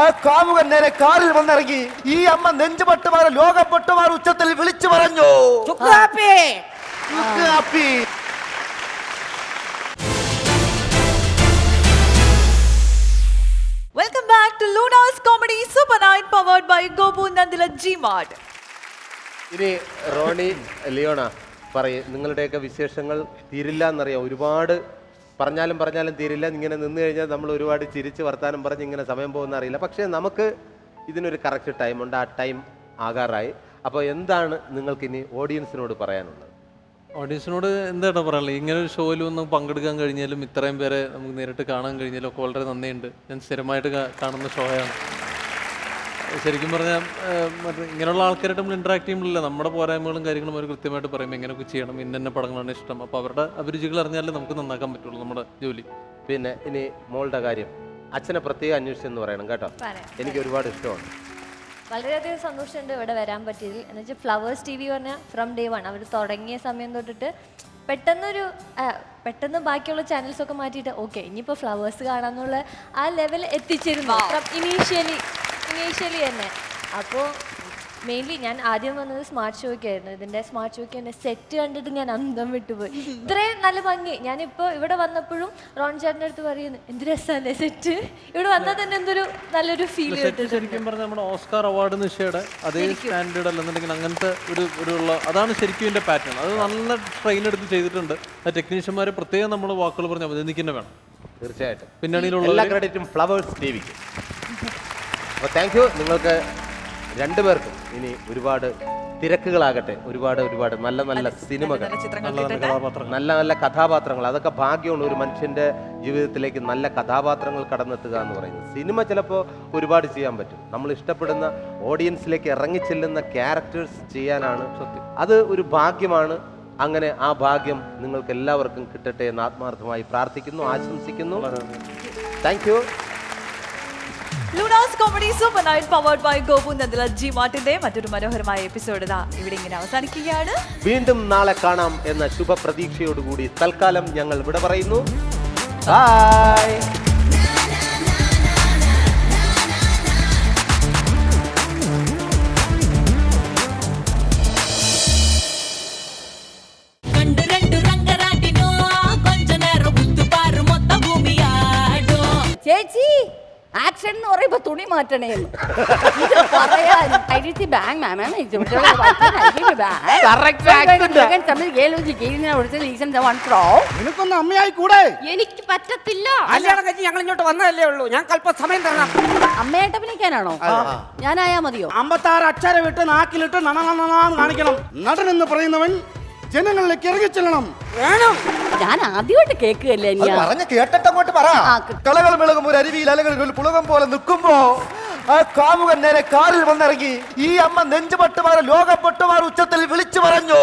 ആ കാമുകൻ നേരെ കാറിൽ വന്നിറങ്ങി ഈ അമ്മ നെഞ്ചുപട്ടുമാർ ലോകപ്പെട്ടുമാർ ഉച്ചത്തിൽ വിളിച്ചു പറഞ്ഞു. Welcome back to Luna's comedy super night powered by Gopu Nandila G mart. ഇനി റോണി, ലിയോണ പറയും. നിങ്ങളുടെയൊക്കെ വിശേഷങ്ങൾ തീരില്ല എന്നറിയാം. ഒരുപാട് പറഞ്ഞാലും തീരില്ല. ഇങ്ങനെ നിന്ന് കഴിഞ്ഞാൽ നമ്മൾ ഒരുപാട് ചിരിച്ച് വർത്താനം പറഞ്ഞ് ഇങ്ങനെ സമയം പോകുന്ന അറിയില്ല. പക്ഷേ നമുക്ക് ഇതിനൊരു കറക്റ്റ് ടൈമുണ്ട്. ആ ടൈം ആകാറായി. അപ്പോൾ എന്താണ് നിങ്ങൾക്കിനി ഓഡിയൻസിനോട് പറയാനുള്ളത്? ഓഡിയൻസിനോട് എന്താ പറയാനുള്ളത്? ഇങ്ങനെ ഒരു ഷോയിൽ ഒന്ന് പങ്കെടുക്കാൻ കഴിഞ്ഞാലും ഇത്രയും പേരെ നമുക്ക് നേരിട്ട് കാണാൻ കഴിഞ്ഞാലും ഒക്കെ വളരെ നന്ദിയുണ്ട്. ഞാൻ സ്ഥിരമായിട്ട് കാണുന്ന ഷോയാണ്. ശരിക്കും പറഞ്ഞാൽ മറ്റേ ഇങ്ങനെയുള്ള ആൾക്കാരായിട്ട് നമ്മൾ ഇൻട്രാക്ട് ചെയ്യുമ്പോഴില്ല നമ്മുടെ പോരായ്മകളും കാര്യങ്ങളും അവർ കൃത്യമായിട്ട് പറയും എങ്ങനെയൊക്കെ ചെയ്യണം, ഇന്ന പടങ്ങളാണ് ഇഷ്ടം. അപ്പോൾ അവരുടെ അഭിരുചികൾ അറിഞ്ഞാലേ നമുക്ക് നന്നാക്കാൻ പറ്റുള്ളൂ നമ്മുടെ ജോലി. പിന്നെ ഇനി മോളുടെ കാര്യം അച്ഛനെ പ്രത്യേകം അന്വേഷിച്ചെന്ന് പറയണം കേട്ടോ. എനിക്ക് ഒരുപാട് ഇഷ്ടമാണ്. വളരെയധികം സന്തോഷമുണ്ട് ഇവിടെ വരാൻ പറ്റിയതിൽ. എന്ന് വെച്ചാൽ ഫ്ലവേഴ്സ് TV പറഞ്ഞാൽ ഫ്രം ഡേ 1 അവർ തുടങ്ങിയ സമയം തൊട്ടിട്ട് പെട്ടെന്ന് ബാക്കിയുള്ള ചാനൽസൊക്കെ മാറ്റിയിട്ട് ഓക്കെ ഇനിയിപ്പോൾ ഫ്ലവേഴ്സ് കാണാന്നുള്ള ആ ലെവൽ എത്തിച്ചിരുന്നു ഇനീഷ്യലി തന്നെ. അപ്പോൾ മെയിൻലി ഞാൻ ആദ്യം വന്നത് സ്മാർട്ട് ഷോയ്ക്കായിരുന്നു. ഇതിൻ്റെ സ്മാർട്ട് ഷോയ്ക്ക് തന്നെ സെറ്റ് കണ്ടിട്ട് ഞാൻ അന്തം വിട്ടുപോയി. ഇത്രയും നല്ല ഭംഗി. ഞാനിപ്പോൾ ഇവിടെ വന്നപ്പോഴും റോൺ ചേട്ടൻ്റെ അടുത്ത് പറയുന്നു എന്ത് രസമല്ലേ സെറ്റ്. ഇവിടെ വന്നാൽ തന്നെ എന്തൊരു നല്ലൊരു ഫീൽ കിട്ടും. ശരിക്കും പറഞ്ഞാൽ നമ്മുടെ ഓസ്കാർ അവാർഡ് നിശ്ചയുടെ അതേ സ്റ്റാൻഡേർഡ് അല്ലെന്നുണ്ടെങ്കിൽ അങ്ങനത്തെ ഒരു അതാണ് ശരിക്കും ഇതിൻ്റെ പാറ്റേൺ. അത് നല്ല ട്രെയിൻ എടുത്ത് ചെയ്തിട്ടുണ്ട്. ആ ടെക്നീഷ്യന്മാരെ പ്രത്യേകം നമ്മൾ വാക്കുകൾ പറഞ്ഞ് അഭിനന്ദിക്കുന്നത് വേണം. തീർച്ചയായിട്ടും. പിന്നണിയിലുള്ള എല്ലാ ക്രെഡിറ്റും ഫ്ലവേഴ്സ് ടിവിക്ക്. അപ്പോൾ താങ്ക് യു. നിങ്ങൾക്ക് രണ്ടുപേർക്കും ഇനി ഒരുപാട് തിരക്കുകളാകട്ടെ. ഒരുപാട് നല്ല സിനിമകൾ, നല്ല കഥാപാത്രങ്ങൾ. അതൊക്കെ ഭാഗ്യമാണ് ഒരു മനുഷ്യൻ്റെ ജീവിതത്തിലേക്ക് നല്ല കഥാപാത്രങ്ങൾ കടന്നെത്തുക എന്ന് പറയുന്നത്. സിനിമ ചിലപ്പോൾ ഒരുപാട് ചെയ്യാൻ പറ്റും. നമ്മൾ ഇഷ്ടപ്പെടുന്ന ഓഡിയൻസിലേക്ക് ഇറങ്ങിച്ചെല്ലുന്ന ക്യാരക്ടേഴ്സ് ചെയ്യാനാണ് സത്യം. അത് ഒരു ഭാഗ്യമാണ്. അങ്ങനെ ആ ഭാഗ്യം നിങ്ങൾക്ക് എല്ലാവർക്കും കിട്ടട്ടെ എന്ന് ആത്മാർത്ഥമായി പ്രാർത്ഥിക്കുന്നു, ആശംസിക്കുന്നു. Thank you. Luna's comedy super night powered by Gopu Nandila G മാർട്ടിന്റെ മറ്റൊരു മനോഹരമായ എപ്പിസോഡ് ഇവിടെ ഇങ്ങനെ അവസാനിക്കുകയാണ്. വീണ്ടും നാളെ കാണാം എന്ന ശുഭപ്രതീക്ഷയോടുകൂടി തൽക്കാലം ഞങ്ങൾ ഇവിടെ പറയുന്നു ബൈ. രണ്ട് രംഗ മാറ്റണേന്ന് ഇത് പറയാൻ ഐഡന്റിറ്റി ബാങ്ക് മാമാണ് നിനക്കൊന്ന് അമ്മയായി കൂടെ? എനിക്ക് പറ്റത്തില്ല. കല്യാണം കഴിഞ്ഞ് ഞങ്ങൾ ഇങ്ങോട്ട് വന്നതല്ലേ ഉള്ളൂ. ഞാൻ അല്പം സമയം തരണം. അമ്മയായിട്ട് അഭിനയിക്കാനാണോ? ഞാനായാ മതിയോ? 56 അക്ഷരം വിട്ട് നാക്കിലിട്ട് നണനണനാന്ന് കാണിക്കണം. നടൻ എന്ന് പറയുന്നവൻ ജനങ്ങളിലേക്ക് ഇറങ്ങിച്ചെല്ലണം. വേണം. ഞാൻ ആദ്യമായിട്ട് കേൾക്കുകയല്ലേ പറഞ്ഞ കേട്ടിട്ട് അങ്ങോട്ട് പറ. കളകൾ മിളകും ഒരു അരുവിയിൽ അലകളിൽ ഒരു പുളകം പോലെ നിൽക്കുമ്പോ ആ കാമുകൻ നേരെ കാറിൽ വന്നിറങ്ങി ഈ അമ്മ നെഞ്ചുപട്ടുമാർ ലോകപ്പെട്ടുമാർ ഉച്ചത്തിൽ വിളിച്ചു പറഞ്ഞു.